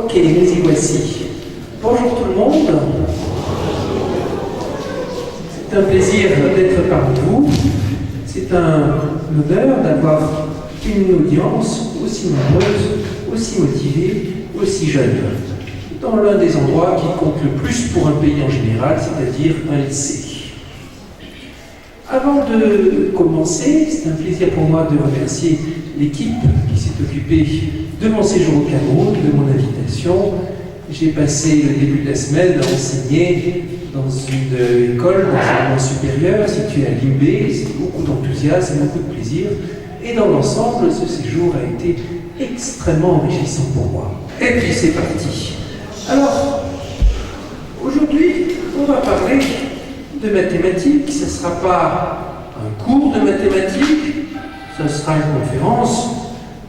Ok, nous y voici. Bonjour tout le monde. C'est un plaisir d'être parmi vous. C'est un honneur d'avoir une audience aussi nombreuse, aussi motivée, aussi jeune, dans l'un des endroits qui compte le plus pour un pays en général, c'est-à-dire un lycée. Avant de commencer, c'est un plaisir pour moi de remercier l'équipe qui s'est occupée de mon séjour au Cameroun, de mon invitation. J'ai passé le début de la semaine à enseigner dans une école d'enseignement supérieur située à Limbé. C'est beaucoup d'enthousiasme, beaucoup de plaisir. Et dans l'ensemble, ce séjour a été extrêmement enrichissant pour moi. Et puis c'est parti. Alors, aujourd'hui, on va parler de mathématiques. Ce ne sera pas un cours de mathématiques, ce sera une conférence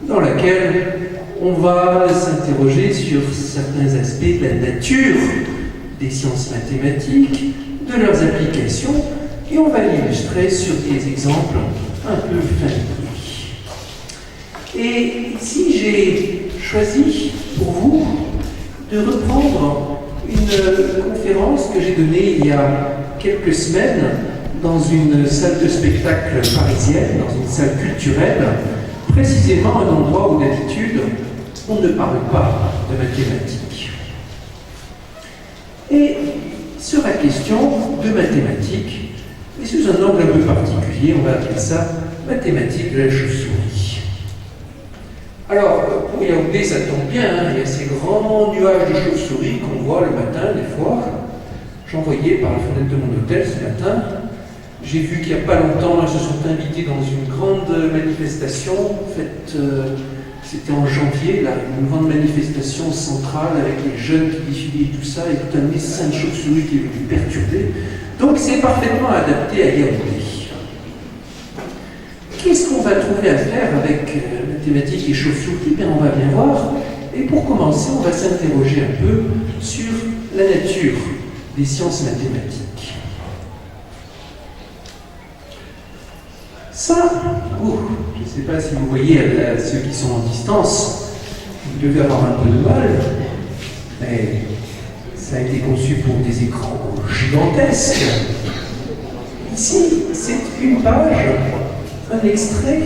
dans laquelle on va s'interroger sur certains aspects de la nature des sciences mathématiques, de leurs applications, et on va l'illustrer sur des exemples un peu familiers. Et ici, j'ai choisi pour vous de reprendre une conférence que j'ai donnée il y a quelques semaines dans une salle de spectacle parisienne, dans une salle culturelle, précisément un endroit où d'habitude on ne parle pas de mathématiques. Et sera question de mathématiques, et sous un angle un peu particulier, on va appeler ça mathématiques de la chauve-souris. Alors, pour Yaoundé, ça tombe bien, hein, il y a ces grands nuages de chauves-souris qu'on voit le matin, des fois. J'en voyais par la fenêtre de mon hôtel ce matin. J'ai vu qu'il n'y a pas longtemps, ils se sont invités dans une grande manifestation. En fait, c'était en janvier, là, une grande manifestation centrale avec les jeunes qui défilaient et tout ça, et tout un essaim de chauve-souris qui est venu perturber. Donc c'est parfaitement adapté à Yaoundé. Qu'est-ce qu'on va trouver à faire avec mathématiques et chauve-souris? Ben, on va bien voir. Et pour commencer, on va s'interroger un peu sur la nature des sciences mathématiques. Ça, je ne sais pas si vous voyez ceux qui sont en distance, vous devez avoir un peu de mal, mais ça a été conçu pour des écrans gigantesques. Ici, c'est une page, un extrait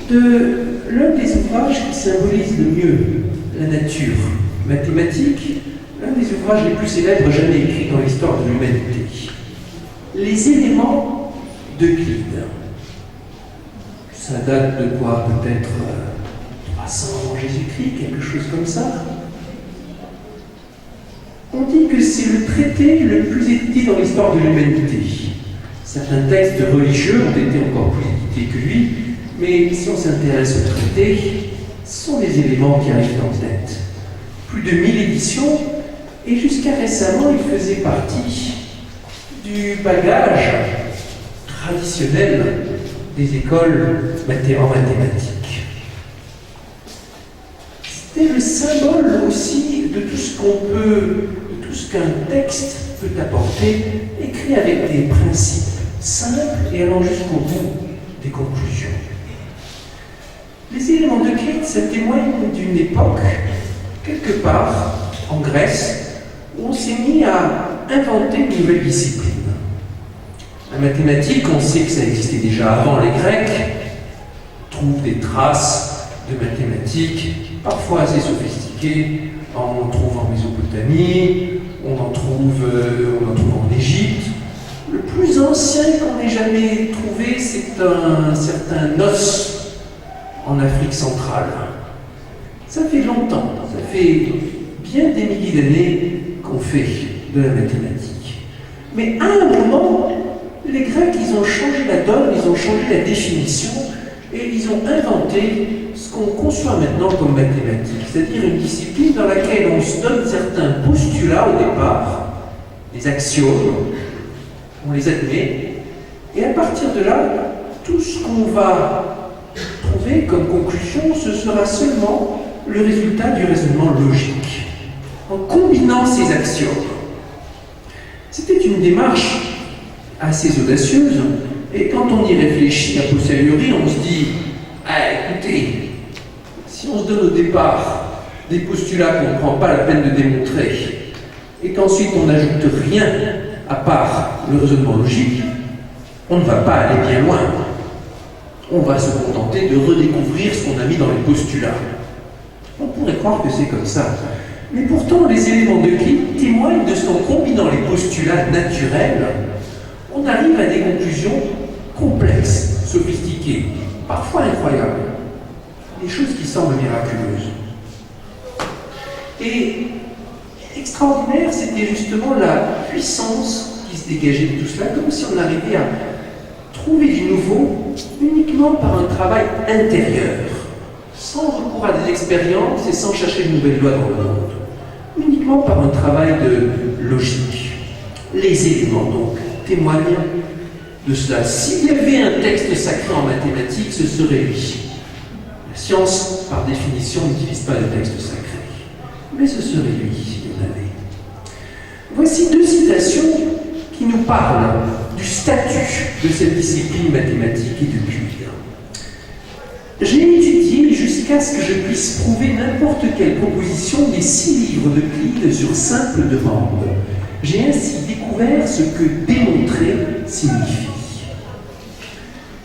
de l'un des ouvrages qui symbolise le mieux la nature mathématique, l'un des ouvrages les plus célèbres jamais écrits dans l'histoire de l'humanité. Les éléments d'Euclide. Ça date de quoi? Peut-être 300 avant Jésus-Christ, quelque chose comme ça. On dit que c'est le traité le plus édité dans l'histoire de l'humanité. Certains textes religieux ont été encore plus édités que lui, mais si on s'intéresse au traité, ce sont des éléments qui arrivent en tête. Plus de 1000 éditions, et jusqu'à récemment, il faisait partie du bagage traditionnel des écoles en mathématiques. C'était le symbole aussi de tout ce de tout ce qu'un texte peut apporter, écrit avec des principes simples et allant jusqu'au bout des conclusions. Les éléments d'Euclide, ça témoigne d'une époque, quelque part, en Grèce, où on s'est mis à inventer une nouvelle discipline. La mathématique, on sait que ça existait déjà avant. Les Grecs trouvent des traces de mathématiques, parfois assez sophistiquées. On en trouve en Mésopotamie, on en trouve en Égypte. Le plus ancien qu'on ait jamais trouvé, c'est un certain Nos en Afrique centrale. Ça fait longtemps, ça fait bien des milliers d'années qu'on fait de la mathématique. Mais à un moment, les Grecs, ils ont changé la donne, ils ont changé la définition, et ils ont inventé ce qu'on conçoit maintenant comme mathématiques, c'est-à-dire une discipline dans laquelle on se donne certains postulats au départ, des axiomes, on les admet, et à partir de là, tout ce qu'on va trouver comme conclusion, ce sera seulement le résultat du raisonnement logique, en combinant ces axiomes. C'était une démarche assez audacieuse, et quand on y réfléchit a posteriori, on se dit, écoutez, si on se donne au départ des postulats qu'on ne prend pas la peine de démontrer, et qu'ensuite on n'ajoute rien à part le raisonnement logique, on ne va pas aller bien loin. On va se contenter de redécouvrir ce qu'on a mis dans les postulats. On pourrait croire que c'est comme ça. Mais pourtant, les éléments de Euclide témoignent de ce qu'en combinant les postulats naturels, on arrive à des conclusions complexes, sophistiquées, parfois incroyables. Des choses qui semblent miraculeuses. Et extraordinaire, c'était justement la puissance qui se dégageait de tout cela, comme si on arrivait à trouver du nouveau uniquement par un travail intérieur, sans recours à des expériences et sans chercher de nouvelles lois dans le monde, uniquement par un travail de logique. Les éléments, donc, témoignent de cela. S'il y avait un texte sacré en mathématiques, ce serait lui. La science, par définition, n'utilise pas le texte sacré, mais ce serait lui, s'il y en avait. Voici deux citations qui nous parlent du statut de cette discipline mathématique et du Euclide. J'ai étudié jusqu'à ce que je puisse prouver n'importe quelle proposition des 6 livres d'Euclide sur simple demande. J'ai ainsi découvert ce que démontrer signifie.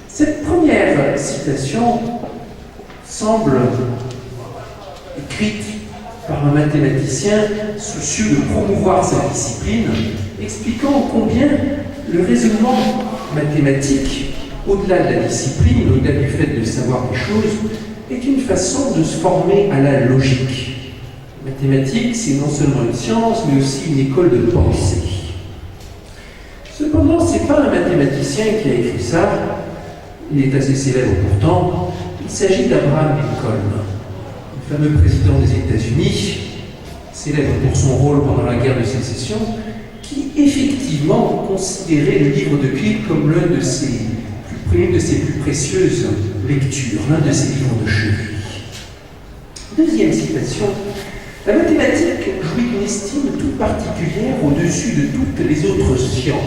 Cette première citation semble écrite par un mathématicien soucieux de promouvoir sa discipline, expliquant combien le raisonnement mathématique, au-delà de la discipline, au-delà du fait de savoir des choses, est une façon de se former à la logique. La mathématique, c'est non seulement une science, mais aussi une école de pensée. Cependant, ce n'est pas un mathématicien qui a écrit ça, il est assez célèbre pourtant, il s'agit d'Abraham Lincoln, le fameux président des États-Unis, célèbre pour son rôle pendant la guerre de sécession, qui effectivement considérait le livre d'Euclide comme l'une de ses plus précieuses lectures, l'un de ses livres de chevet. Deuxième citation, la mathématique jouit d'une estime toute particulière au-dessus de toutes les autres sciences.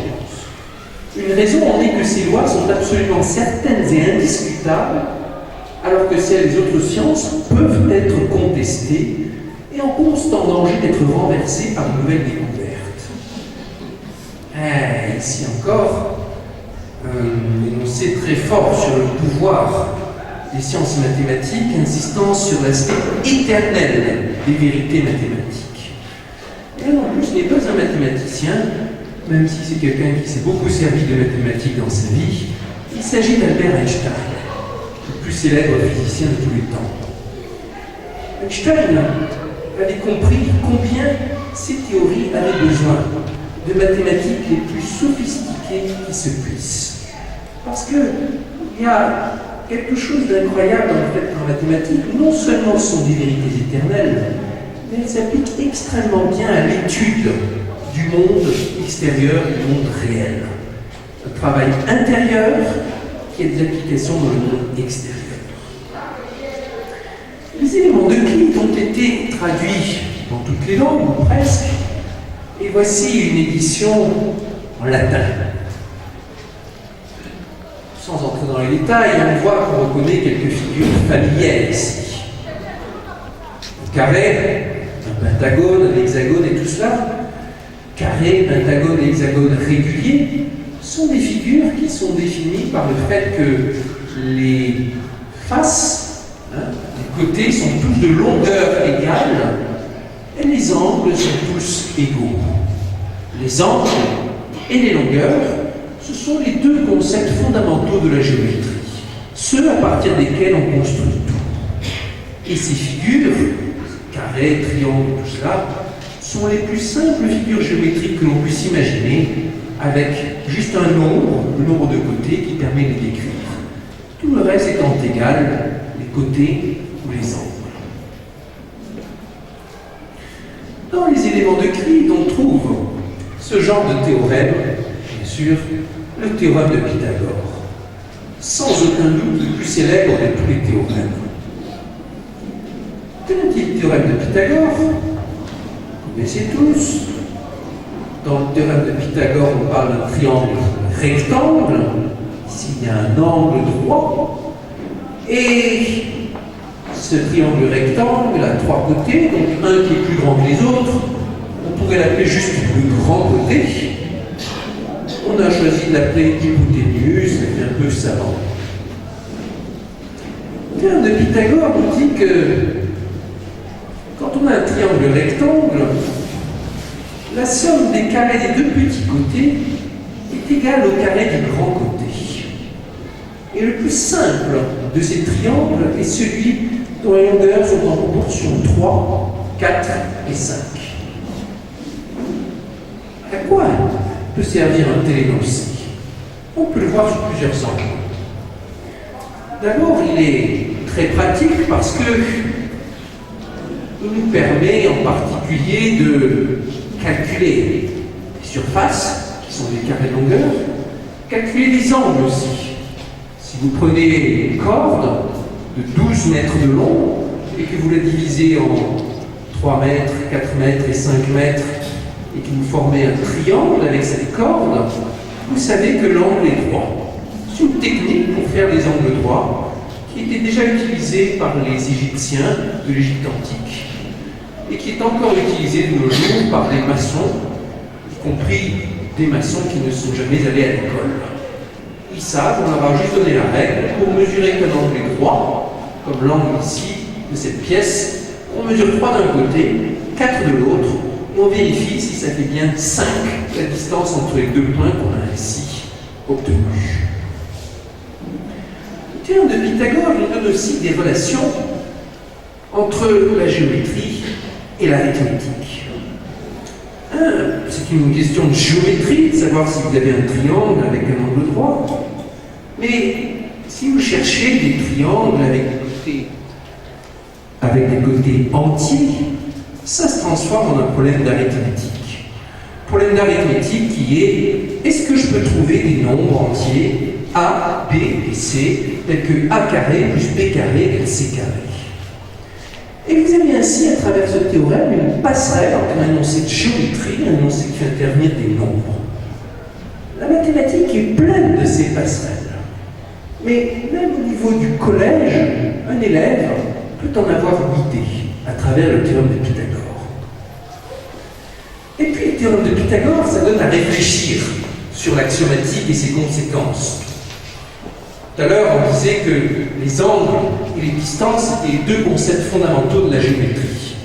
Une raison en est que ces lois sont absolument certaines et indiscutables, alors que celles des autres sciences peuvent être contestées et en constant danger d'être renversées par de nouvelles découvertes. Ici encore, un énoncé très fort sur le pouvoir des sciences mathématiques, insistant sur l'aspect éternel des vérités mathématiques. Et en plus, n'est pas un mathématicien, même si c'est quelqu'un qui s'est beaucoup servi de mathématiques dans sa vie. Il s'agit d'Albert Einstein, le plus célèbre physicien de tous les temps. Einstein avait compris combien ces théories avaient besoin de mathématiques les plus sophistiquées qui se puissent. Parce qu'il y a quelque chose d'incroyable en fait en mathématiques. Non seulement ce sont des vérités éternelles, mais elles s'appliquent extrêmement bien à l'étude du monde extérieur, du monde réel. Un travail intérieur qui a des applications dans le monde extérieur. Les éléments d'Euclide ont été traduits dans toutes les langues, ou presque, et voici une édition en latin. Sans entrer dans les détails, on voit qu'on reconnaît quelques figures familières ici. Un carré, un pentagone, un hexagone et tout cela. Carré, pentagone et hexagone réguliers sont des figures qui sont définies par le fait que les faces, les côtés sont tous de longueur égale et les angles sont tous égaux. Les angles et les longueurs, ce sont les deux concepts fondamentaux de la géométrie, ceux à partir desquels on construit tout. Et ces figures, carrés, triangles, tout cela, sont les plus simples figures géométriques que l'on puisse imaginer, avec juste un nombre, le nombre de côtés qui permet de les décrire. Tout le reste étant égal, les côtés ou les angles. Dans les éléments d'Euclide, on trouve ce genre de théorème, bien sûr, le théorème de Pythagore, sans aucun doute le plus célèbre de tous les théorèmes. Quel est le théorème de Pythagore? Vous connaissez tous. Dans le théorème de Pythagore, on parle d'un triangle rectangle. Ici, il y a un angle droit. Et ce triangle rectangle a trois côtés, donc un qui est plus grand que les autres. On pourrait l'appeler juste le grand côté. On a choisi de l'appeler hypoténuse, c'est un peu savant. Le théorème de Pythagore nous dit que quand on a un triangle rectangle, la somme des carrés des deux petits côtés est égale au carré du grand côté. Et le plus simple de ces triangles est celui dont les longueurs sont en proportion 3, 4 et 5. À quoi peut servir un tel énoncé? On peut le voir sous plusieurs angles. D'abord, il est très pratique parce que il nous permet en particulier de calculer les surfaces, qui sont des carrés de longueur, calculer les angles aussi. Si vous prenez une corde de 12 mètres de long et que vous la divisez en 3 mètres, 4 mètres et 5 mètres et que vous formez un triangle avec cette corde, vous savez que l'angle est droit. C'est une technique pour faire des angles droits qui était déjà utilisée par les Égyptiens de l'Égypte antique et qui est encore utilisée de nos jours par les maçons, y compris des maçons qui ne sont jamais allés à l'école. Ils savent, on leur a juste donné la règle, pour mesurer qu'un angle est droit, comme l'angle ici de cette pièce, on mesure 3 d'un côté, 4 de l'autre, et on vérifie si ça fait bien 5 la distance entre les deux points qu'on a ainsi obtenus. Le théorème de Pythagore nous donne aussi des relations entre la géométrie et l'arithmétique. C'est une question de géométrie, de savoir si vous avez un triangle avec un angle droit. Mais si vous cherchez des triangles avec des côtés entiers, ça se transforme en un problème d'arithmétique. Problème d'arithmétique qui est, est-ce que je peux trouver des nombres entiers A, B et C, tels que A carré plus B carré égale C carré? Et vous avez ainsi, à travers ce théorème, une passerelle entre un énoncé de géométrie et un énoncé qui fait intervenir des nombres. La mathématique est pleine de ces passerelles. Mais même au niveau du collège, un élève peut en avoir l'idée à travers le théorème de Pythagore. Et puis le théorème de Pythagore, ça donne à réfléchir sur l'axiomatique et ses conséquences. Tout à l'heure, on disait que les angles et les distances étaient les deux concepts fondamentaux de la géométrie.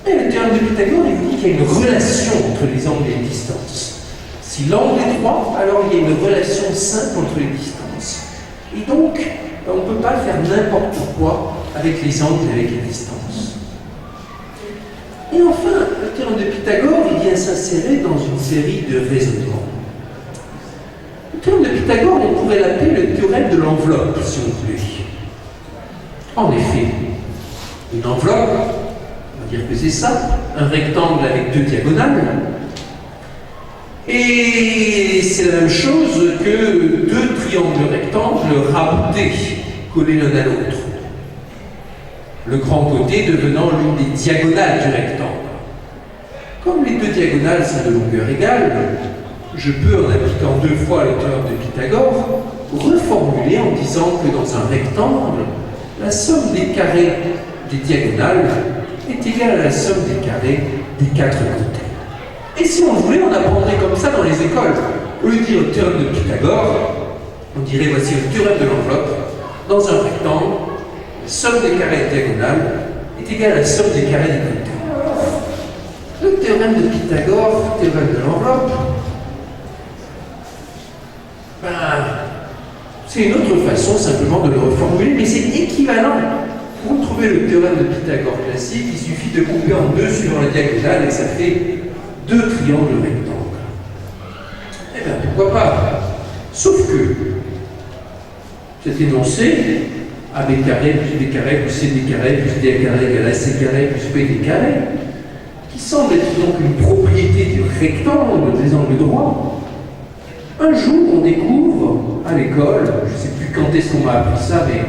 Et le théorème de Pythagore, il vous dit qu'il y a une relation entre les angles et les distances. Si l'angle est droit, alors il y a une relation simple entre les distances. Et donc, on ne peut pas faire n'importe quoi avec les angles et avec les distances. Et enfin, le théorème de Pythagore, il vient s'insérer dans une série de raisonnements. Le théorème de Pythagore, on pourrait l'appeler le théorème de l'enveloppe, si on voulait. En effet, une enveloppe, on va dire que c'est ça, un rectangle avec deux diagonales, et c'est la même chose que deux triangles rectangles raboutés, collés l'un à l'autre. Le grand côté devenant l'une des diagonales du rectangle. Comme les deux diagonales sont de longueur égale, je peux, en appliquant deux fois le théorème de Pythagore, reformuler en disant que dans un rectangle, la somme des carrés des diagonales est égale à la somme des carrés des quatre côtés. Et si on voulait, on apprendrait comme ça dans les écoles. Au lieu de dire le théorème de Pythagore, on dirait voici le théorème de l'enveloppe. Dans un rectangle, la somme des carrés diagonales est égale à la somme des carrés des côtés. Le théorème de Pythagore, théorème de l'enveloppe, c'est une autre façon simplement de le reformuler, mais c'est équivalent. Pour trouver le théorème de Pythagore classique, il suffit de couper en deux suivant la diagonale et ça fait deux triangles rectangles. Eh bien, pourquoi pas? Sauf que cet énoncé, AB carré plus B carré plus CD carré plus D carré égale AC carré plus PD carré, qui semble être donc une propriété du rectangle des angles droits, un jour on découvre à l'école, je ne sais plus quand est-ce qu'on m'a appris ça, mais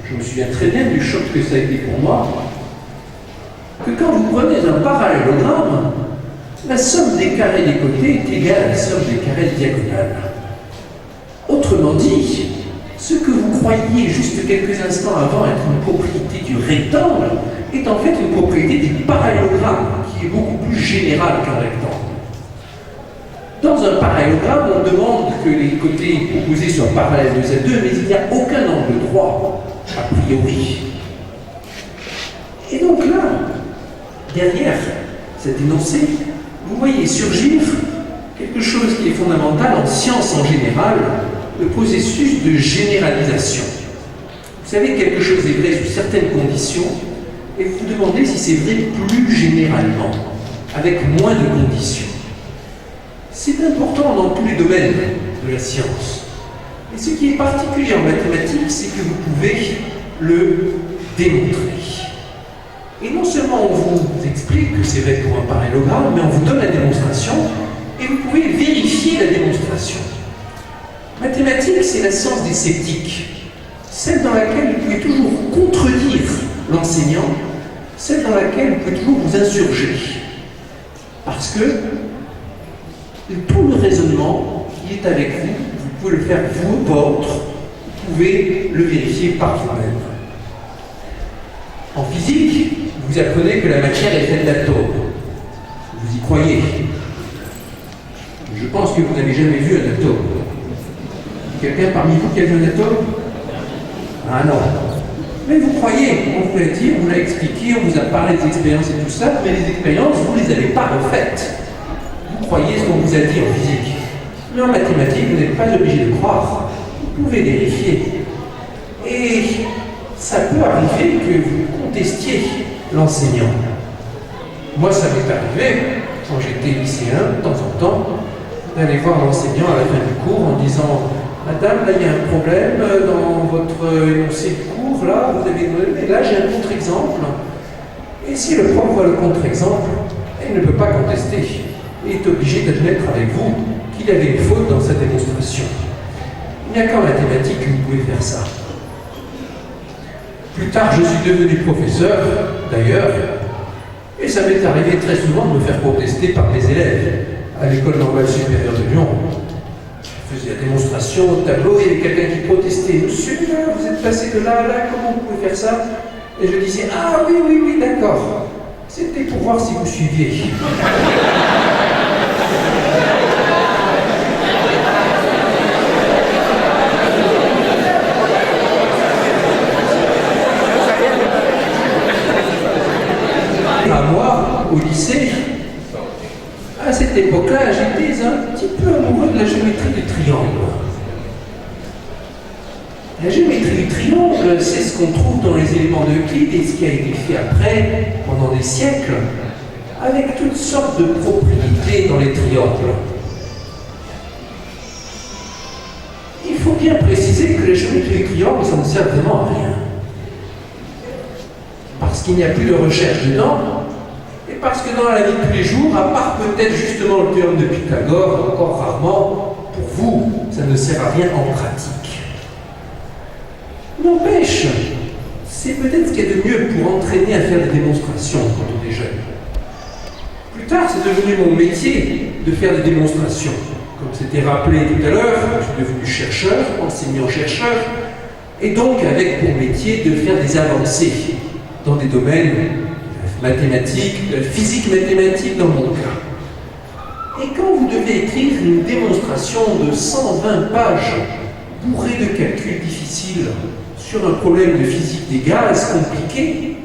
je me souviens très bien du choc que ça a été pour moi, que quand vous prenez un parallélogramme, la somme des carrés des côtés est égale à la somme des carrés diagonales. Autrement dit, ce que vous croyiez juste quelques instants avant être une propriété du rectangle est en fait une propriété du parallélogramme, qui est beaucoup plus générale qu'un rectangle. Dans un parallélogramme, on demande que les côtés opposés soient parallèles de Z2, mais il n'y a aucun angle droit, a priori. Et donc là, derrière cet énoncé, vous voyez surgir quelque chose qui est fondamental en sciences en général, le processus de généralisation. Vous savez que quelque chose est vrai sous certaines conditions, et vous vous demandez si c'est vrai plus généralement, avec moins de conditions. C'est important dans tous les domaines de la science. Et ce qui est particulier en mathématiques, c'est que vous pouvez le démontrer. Et non seulement on vous explique que c'est vrai pour un parallélogramme, mais on vous donne la démonstration, et vous pouvez vérifier la démonstration. Mathématiques, c'est la science des sceptiques, celle dans laquelle vous pouvez toujours contredire l'enseignant, celle dans laquelle vous pouvez toujours vous insurger. Parce que tout le raisonnement qui est avec vous, vous pouvez le faire vous, votre, vous pouvez le vérifier par vous-même. En physique, vous apprenez que la matière est faite d'atomes. Vous y croyez. Je pense que vous n'avez jamais vu un atome. Quelqu'un parmi vous qui a vu un atome? Ah non. Mais vous croyez, on vous l'a dit, on vous l'a expliqué, on vous a parlé des expériences et tout ça, mais les expériences, vous ne les avez pas refaites. Vous croyez ce qu'on vous a dit en physique. Mais en mathématiques, vous n'êtes pas obligé de croire. Vous pouvez vérifier. Et ça peut arriver que vous contestiez l'enseignant. Moi, ça m'est arrivé, quand j'étais lycéen, de temps en temps, d'aller voir l'enseignant à la fin du cours en disant « Madame, là, il y a un problème dans votre énoncé de cours, là, vous avez... Mais là, j'ai un contre-exemple. » Et si le prof voit le contre-exemple, il ne peut pas contester. Il est obligé d'admettre avec vous qu'il avait une faute dans sa démonstration. Il n'y a qu'en mathématiques que vous pouvez faire ça. Plus tard, je suis devenu professeur, d'ailleurs, et ça m'est arrivé très souvent de me faire protester par mes élèves à l'école normale supérieure de Lyon. Je faisais la démonstration au tableau, il y avait quelqu'un qui protestait. « Monsieur, vous êtes passé de là à là, comment vous pouvez faire ça ?» Et je disais « Ah oui, d'accord. C'était pour voir si vous suiviez. » À moi, au lycée, à cette époque-là, j'étais un petit peu amoureux de la géométrie du triangle. La géométrie du triangle, c'est ce qu'on trouve dans les éléments d'Euclide et ce qui a été fait après, pendant des siècles, avec toutes sortes de propriétés dans les triangles. Il faut bien préciser que la géométrie du triangle, ça ne sert vraiment à rien. Parce qu'il n'y a plus de recherche dedans, et parce que dans la vie de tous les jours, à part peut-être justement le théorème de Pythagore, encore rarement, pour vous, ça ne sert à rien en pratique. N'empêche, c'est peut-être ce qu'il y a de mieux pour entraîner à faire des démonstrations quand on est jeune. Plus tard, c'est devenu mon métier de faire des démonstrations. Comme c'était rappelé tout à l'heure, je suis devenu chercheur, enseignant-chercheur, et donc avec pour métier de faire des avancées dans des domaines mathématiques, de physique mathématique dans mon cas. Et quand vous devez écrire une démonstration de 120 pages bourrée de calculs difficiles sur un problème de physique des gaz compliqué,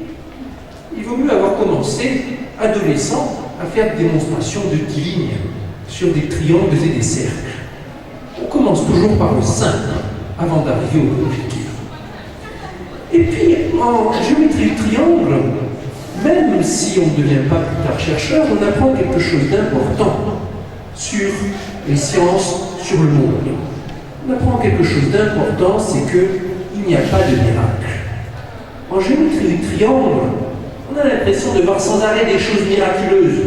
il vaut mieux avoir commencé, adolescent, à faire des démonstrations de 10 lignes sur des triangles et des cercles. On commence toujours par le simple avant d'arriver au compliqué. Et puis, en géométrie du triangle, même si on ne devient pas plus tard chercheur, on apprend quelque chose d'important sur les sciences, sur le monde. On apprend quelque chose d'important, c'est qu'il n'y a pas de miracle. En géométrie du triangle, on a l'impression de voir sans arrêt des choses miraculeuses,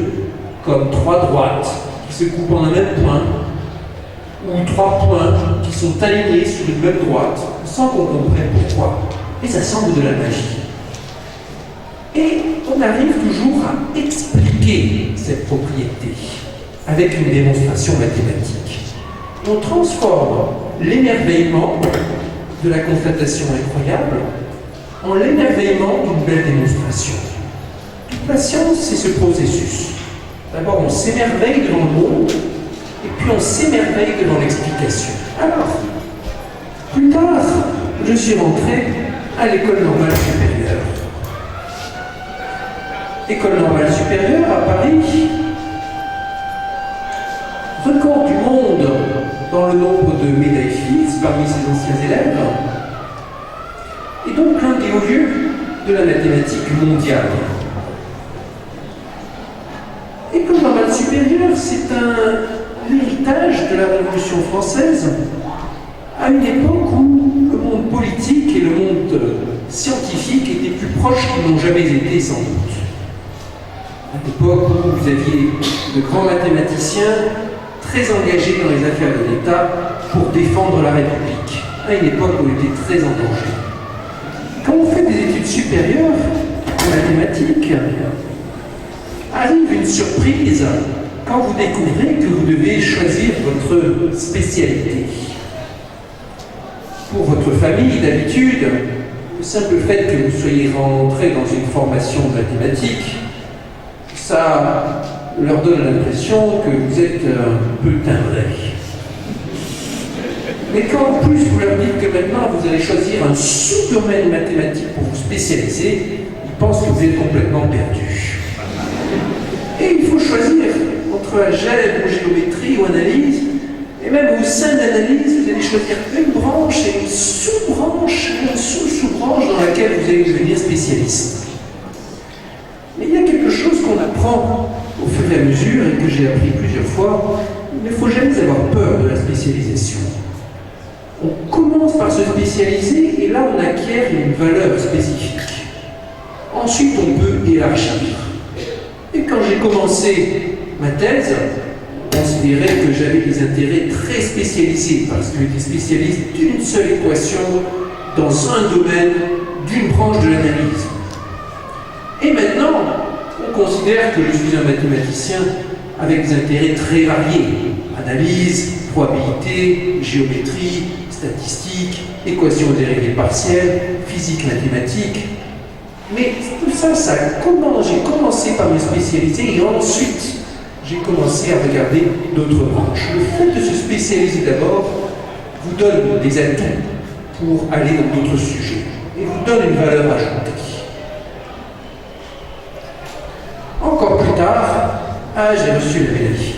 comme 3 droites qui se coupent en un même point, ou 3 points qui sont alignés sur une même droite, sans qu'on comprenne pourquoi. Et ça semble de la magie. Et on arrive toujours à expliquer cette propriété avec une démonstration mathématique. On transforme l'émerveillement de la constatation incroyable en l'émerveillement d'une belle démonstration. Toute la science, c'est ce processus. D'abord, on s'émerveille devant le monde, et puis on s'émerveille devant l'explication. Alors, plus tard, je suis rentré à l'école normale supérieure. École normale supérieure à Paris, record du monde dans le nombre de médailles Fields parmi ses anciens élèves, et donc l'un des hauts lieux de la mathématique mondiale. École normale supérieure, c'est un héritage de la Révolution française, à une époque où le monde politique et le monde scientifique étaient plus proches qu'ils n'ont jamais été sans doute. À l'époque où vous aviez de grands mathématiciens très engagés dans les affaires de l'État pour défendre la République, à une époque où on était très en danger. Quand on fait des études supérieures en mathématiques, arrive une surprise quand vous découvrez que vous devez choisir votre spécialité. Pour votre famille, d'habitude, le simple fait que vous soyez rentré dans une formation de mathématiques, ça leur donne l'impression que vous êtes un peu timbré. Mais quand en plus vous leur dites que maintenant vous allez choisir un sous-domaine mathématique pour vous spécialiser, ils pensent que vous êtes complètement perdu. Et il faut choisir entre algèbre, géométrie ou analyse, et même au sein d'analyse, vous allez choisir une branche et une sous-branche, une sous-sous-branche dans laquelle vous allez devenir spécialiste. Mais il y a quelque chose qu'on apprend au fur et à mesure et que j'ai appris plusieurs fois. Il ne faut jamais avoir peur de la spécialisation. On commence par se spécialiser et là on acquiert une valeur spécifique. Ensuite on peut élargir. Et quand j'ai commencé ma thèse, on considérait que j'avais des intérêts très spécialisés parce que j'étais spécialiste d'une seule équation dans un domaine d'une branche de l'analyse. Et maintenant, on considère que je suis un mathématicien avec des intérêts très variés. Analyse, probabilité, géométrie, statistique, équations dérivées partielles, physique mathématique. Mais tout ça, j'ai commencé par me spécialiser et ensuite j'ai commencé à regarder d'autres branches. Le fait de se spécialiser d'abord vous donne des atouts pour aller dans d'autres sujets et vous donne une valeur ajoutée. Encore plus tard, j'ai reçu la médaille.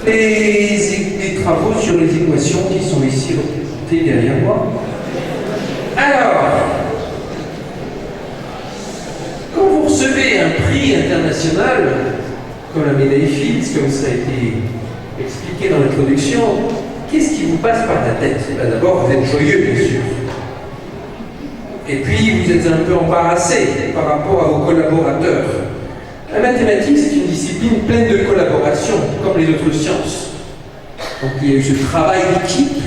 Les travaux sur les équations qui sont ici représentés derrière moi. Alors, quand vous recevez un prix international, comme la médaille Fields, comme ça a été expliqué dans l'introduction, qu'est-ce qui vous passe par la tête? D'abord, vous êtes joyeux, bien sûr. Et puis, vous êtes un peu embarrassé par rapport à vos collaborateurs. La mathématique, c'est une discipline pleine de collaboration, comme les autres sciences. Donc, il y a eu ce travail d'équipe,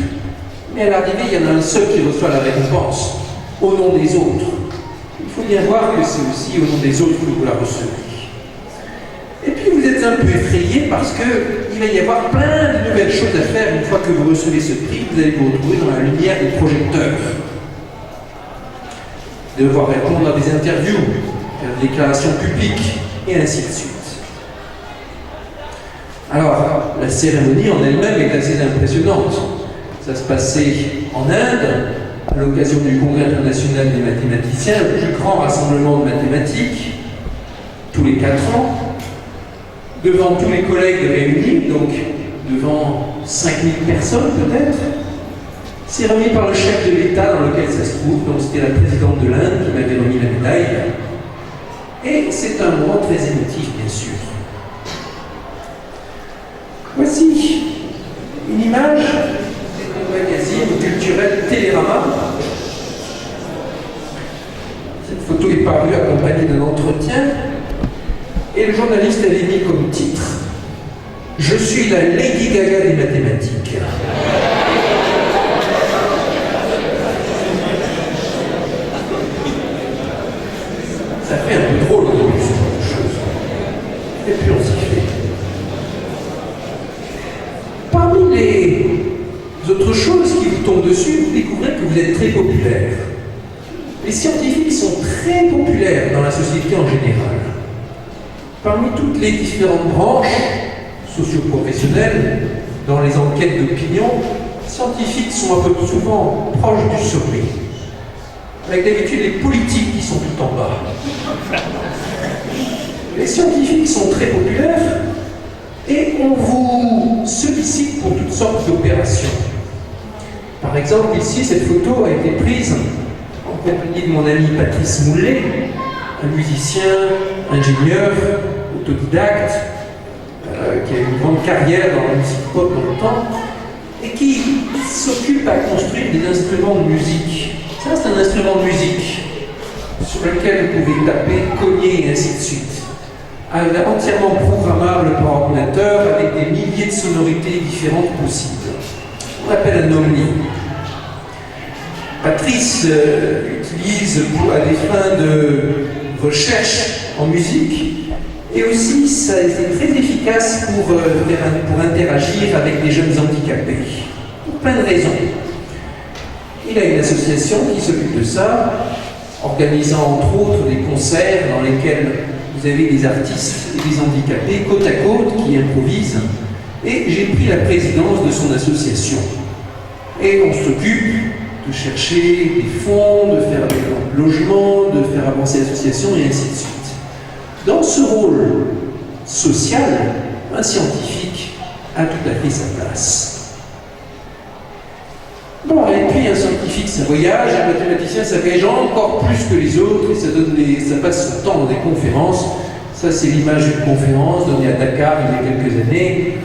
mais à l'arrivée, il y en a un seul qui reçoit la récompense, au nom des autres. Il faut bien voir que c'est aussi au nom des autres que vous la recevez. Et puis, vous êtes un peu effrayé parce qu'il va y avoir plein de nouvelles choses à faire une fois que vous recevez ce prix. Vous allez vous retrouver dans la lumière des projecteurs. Devoir répondre à des interviews, faire des déclarations publiques, et ainsi de suite. Alors, la cérémonie en elle-même est assez impressionnante. Ça se passait en Inde, à l'occasion du Congrès international des mathématiciens, le plus grand rassemblement de mathématiques, tous les 4 ans, devant tous les collègues réunis, donc devant 5000 personnes peut-être. C'est remis par le chef de l'État dans lequel ça se trouve, donc c'était la présidente de l'Inde qui m'avait remis la médaille. Et c'est un moment très émotif, bien sûr. Voici une image du magazine culturel Télérama. Cette photo est parue accompagnée d'un entretien et le journaliste avait mis comme titre « Je suis la Lady Gaga des mathématiques ». Ça fait un peu drôle au début, ce genre de choses. Et puis on s'y fait. Parmi les autres choses qui vous tombent dessus, vous découvrez que vous êtes très populaire. Les scientifiques sont très populaires dans la société en général. Parmi toutes les différentes branches socio-professionnelles, dans les enquêtes d'opinion, les scientifiques sont un peu souvent proches du sommet. Avec d'habitude les politiques qui sont tout en bas. Les scientifiques sont très populaires et on vous sollicite pour toutes sortes d'opérations. Par exemple, ici, cette photo a été prise en compagnie de mon ami Patrice Moulet, un musicien, ingénieur, autodidacte, qui a eu une grande carrière dans la musique pop dans le temps, et qui s'occupe à construire des instruments de musique. Ça, c'est un instrument de musique sur lequel vous pouvez taper, cogner et ainsi de suite. Entièrement programmable par ordinateur avec des milliers de sonorités différentes possibles. On l'appelle un omni. Patrice utilise à des fins de recherche en musique et aussi ça a été très efficace pour interagir avec des jeunes handicapés. Pour plein de raisons. Il a une association qui s'occupe de ça, organisant entre autres des concerts dans lesquels vous avez des artistes et des handicapés côte à côte qui improvisent. Et j'ai pris la présidence de son association. Et on s'occupe de chercher des fonds, de faire des logements, de faire avancer l'association et ainsi de suite. Dans ce rôle social, un scientifique a tout à fait sa place. Bon, et puis un scientifique, ça voyage, un mathématicien, ça voyage encore plus que les autres, et ça passe son temps dans des conférences. Ça, c'est l'image d'une conférence donnée à Dakar il y a quelques années.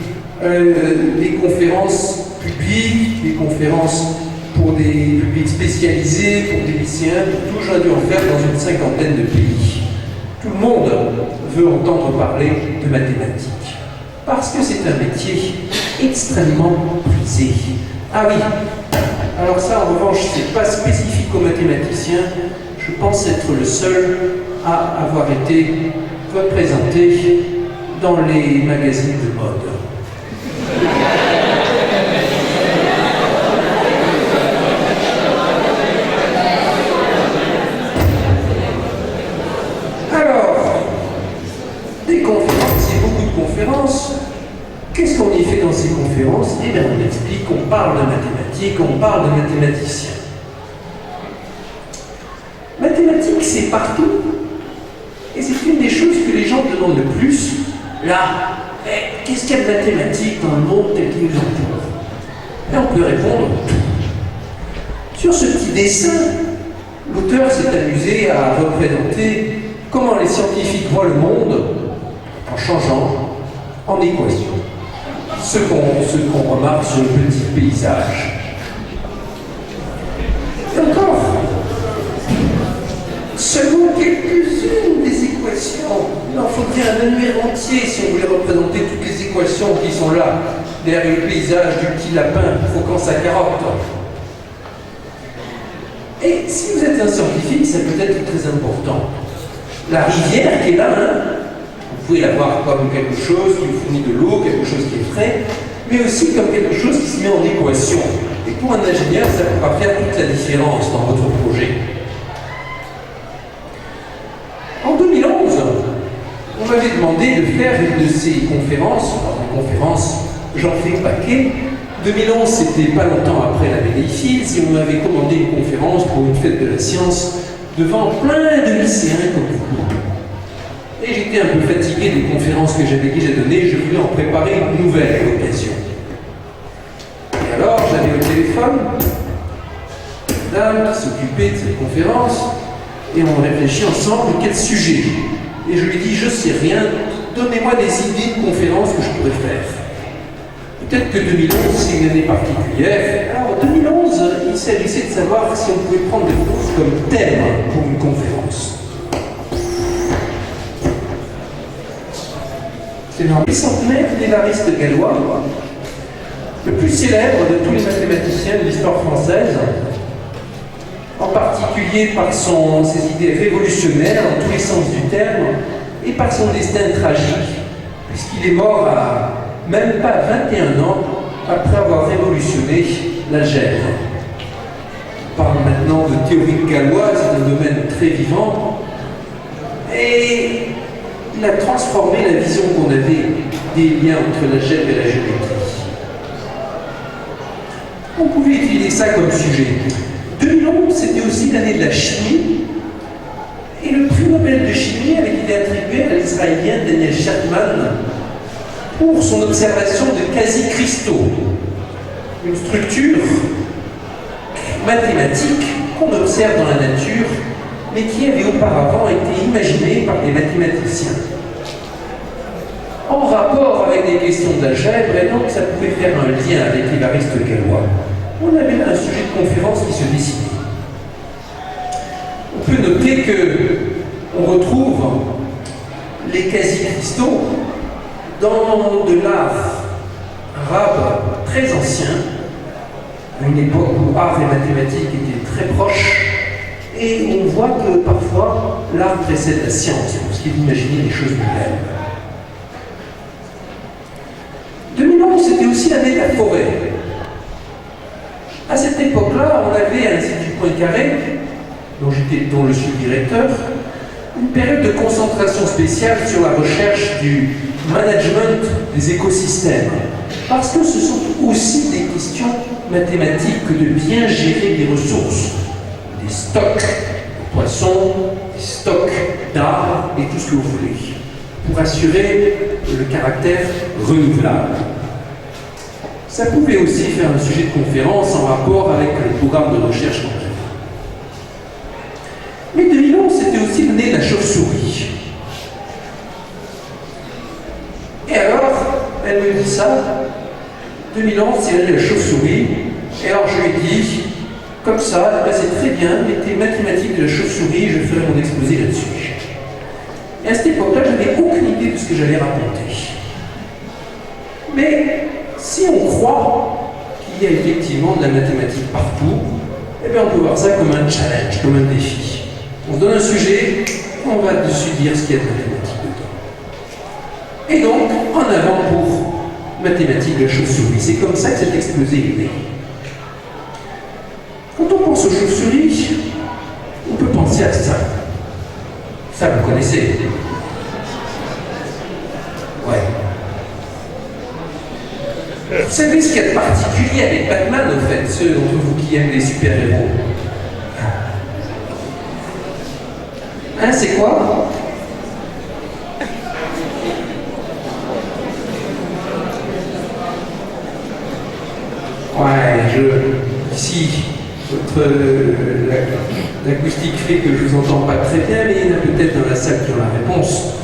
Des conférences publiques, des conférences pour des publics spécialisés, pour des lycéens, tout. J'aurais dû en faire dans une cinquantaine de pays. Tout le monde veut entendre parler de mathématiques, parce que c'est un métier extrêmement prisé. Ah oui, alors ça en revanche, c'est pas spécifique aux mathématiciens. Je pense être le seul à avoir été représenté dans les magazines de mode. Qu'est-ce qu'on y fait dans ces conférences? Eh bien, on explique, on parle de mathématiques, on parle de mathématiciens. Mathématiques, c'est partout. Et c'est une des choses que les gens demandent le plus. Là, qu'est-ce qu'il y a de mathématiques dans le monde tel qu'il nous entoure? Et on peut répondre tout. Sur ce petit dessin, l'auteur s'est amusé à représenter comment les scientifiques voient le monde en changeant en équation. Ce qu'on remarque sur le petit paysage. Et encore, seulement quelques-unes des équations. Il en faudrait un annuaire entier si on voulait représenter toutes les équations qui sont là, derrière le paysage du petit lapin fauquant sa carotte. Et si vous êtes un scientifique, ça peut être très important. La rivière qui est là, vous pouvez la voir comme quelque chose qui vous fournit de l'eau, quelque chose qui est frais, mais aussi comme quelque chose qui se met en équation. Et pour un ingénieur, ça pourra faire toute la différence dans votre projet. En 2011, on m'avait demandé de faire une de ces conférences. Alors, les conférences, j'en fais un paquet. 2011, c'était pas longtemps après la Valley Fields, et on m'avait commandé une conférence pour une fête de la science devant plein de lycéens comme vous. Et j'étais un peu fatigué des conférences que j'avais déjà données, je voulais en préparer une nouvelle à l'occasion. Et alors, j'avais au téléphone une dame qui s'occupait de cette conférence, et on réfléchit ensemble quel sujet. Et je lui ai dit, je sais rien, donnez-moi des idées de conférences que je pourrais faire. Peut-être que 2011, c'est une année particulière. Alors, 2011, il s'agissait de savoir si on pouvait prendre des choses comme thème pour une conférence. C'est le bicentenaire d'Évariste Galois, le plus célèbre de tous les mathématiciens de l'histoire française, en particulier par ses idées révolutionnaires dans tous les sens du terme, et par son destin tragique, puisqu'il est mort à même pas 21 ans après avoir révolutionné l'algèbre. parle maintenant de théorie de Galois, c'est un domaine très vivant. Et il a transformé la vision qu'on avait des liens entre l'algèbre et la géométrie. On pouvait utiliser ça comme sujet. 2011, c'était aussi l'année de la chimie. Et le prix Nobel de chimie avait été attribué à l'Israélien Daniel Schertman pour son observation de quasi-cristaux, une structure mathématique qu'on observe dans la nature, mais qui avait auparavant été imaginée par des mathématiciens. En rapport avec des questions d'algèbre, et donc ça pouvait faire un lien avec Évariste Galois. On avait là un sujet de conférence qui se dessinait. On peut noter qu'on retrouve les quasi-cristaux dans de l'art arabe très ancien, à une époque où art et mathématiques étaient très proches, et on voit que parfois l'art précède la science, pour ce qui est d'imaginer des choses nouvelles. 2011, c'était aussi l'année de la forêt. À cette époque-là, on avait à l'Institut Poincaré, dont je suis directeur, une période de concentration spéciale sur la recherche du management des écosystèmes. Parce que ce sont aussi des questions mathématiques que de bien gérer les ressources, des stocks de poissons, des stocks d'arbres et tout ce que vous voulez, pour assurer le caractère renouvelable. Ça pouvait aussi faire un sujet de conférence en rapport avec le programme de recherche qu'on avait. Mais 2011, c'était aussi l'année de la chauve-souris. Et alors, elle me dit ça, 2011, c'est l'année de la chauve-souris, et alors je lui ai dit, comme ça, c'est très bien, les mathématiques de la chauve-souris, je ferai mon exposé là-dessus. Et à cette époque-là, je n'avais aucune idée de ce que j'allais raconter. Mais si on croit qu'il y a effectivement de la mathématique partout, eh bien on peut voir ça comme un challenge, comme un défi. On se donne un sujet, on va dessus dire ce qu'il y a de mathématiques dedans. Et donc, en avant pour mathématiques de la chauve-souris. C'est comme ça que cet exposé est né. Quand on pense aux chauves-souris, on peut penser à ça. Ça, vous connaissez. Ouais. Vous savez ce qu'il y a de particulier avec Batman, au fait, ceux d'entre vous qui aiment les super-héros? Hein, c'est quoi? Ouais, ici, l'acoustique fait que je vous entends pas très bien, mais il y en a peut-être dans la salle qui ont la réponse.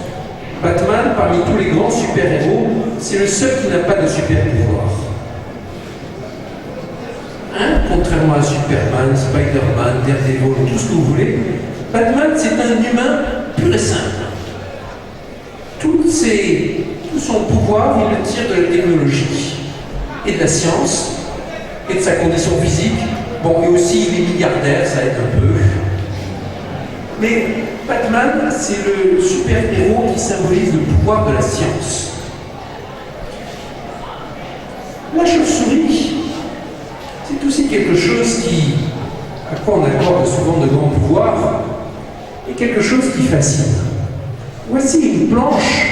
Batman, parmi tous les grands super-héros, c'est le seul qui n'a pas de super-pouvoir. Hein? Contrairement à Superman, Spider-Man, Daredevil, tout ce que vous voulez, Batman, c'est un humain pur et simple. Tout son pouvoir, il le tire de la technologie et de la science et de sa condition physique. Bon, et aussi, il est milliardaire, ça aide un peu. Mais Batman, c'est le super-héros qui symbolise le pouvoir de la science. La chauve-souris, c'est aussi quelque chose à quoi on accorde souvent de grands pouvoirs, et quelque chose qui fascine. Voici une planche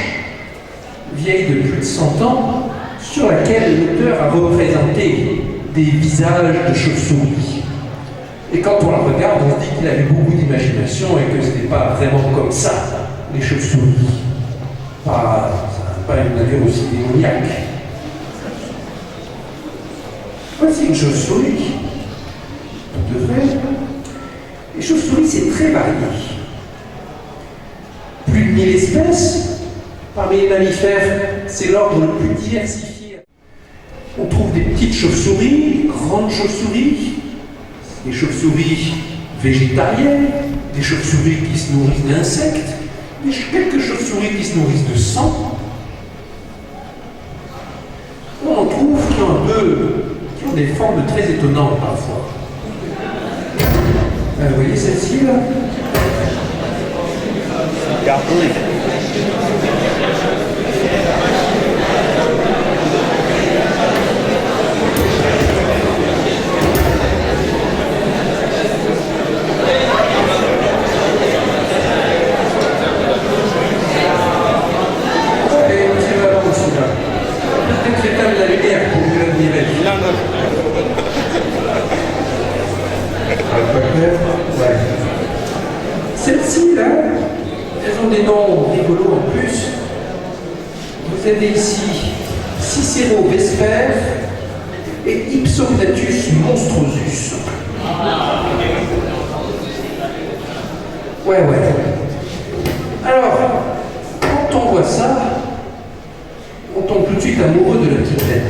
vieille de plus de 100 ans, sur laquelle l'auteur a représenté des visages de chauves-souris. Et quand on la regarde, on se dit qu'il avait beaucoup d'imagination et que ce n'était pas vraiment comme ça, les chauves-souris. Pas une allure aussi démoniaque. Voici une chauve-souris. Tout de vrai. Les chauves-souris, c'est très varié. Plus de 1000 espèces. Parmi les mammifères, c'est l'ordre le plus diversifié. On trouve des petites chauves-souris, des grandes chauves-souris, des chauves-souris végétariennes, des chauves-souris qui se nourrissent d'insectes, quelques chauves-souris qui se nourrissent de sang. On trouve qui ont des formes très étonnantes parfois. Vous voyez celle-ci là? rigolo en plus, vous avez ici Cicero Vesper et Ipsognathus Monstrosus. Ouais. Alors, quand on voit ça, on tombe tout de suite amoureux de la petite bête.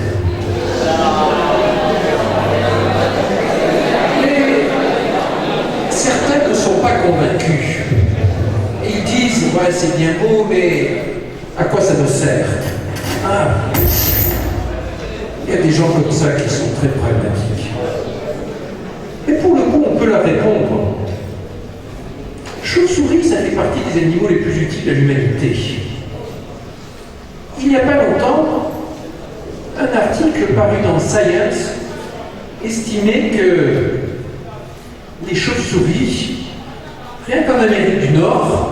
Mais certains ne sont pas convaincus. Et ils disent, ouais, c'est bien beau, mais à quoi ça nous sert? Ah, il y a des gens comme ça qui sont très pragmatiques. Et pour le coup, on peut leur répondre. Chauve-souris, ça fait partie des animaux les plus utiles à l'humanité. Il n'y a pas longtemps, un article paru dans Science estimait que les chauves-souris, rien qu'en Amérique du Nord,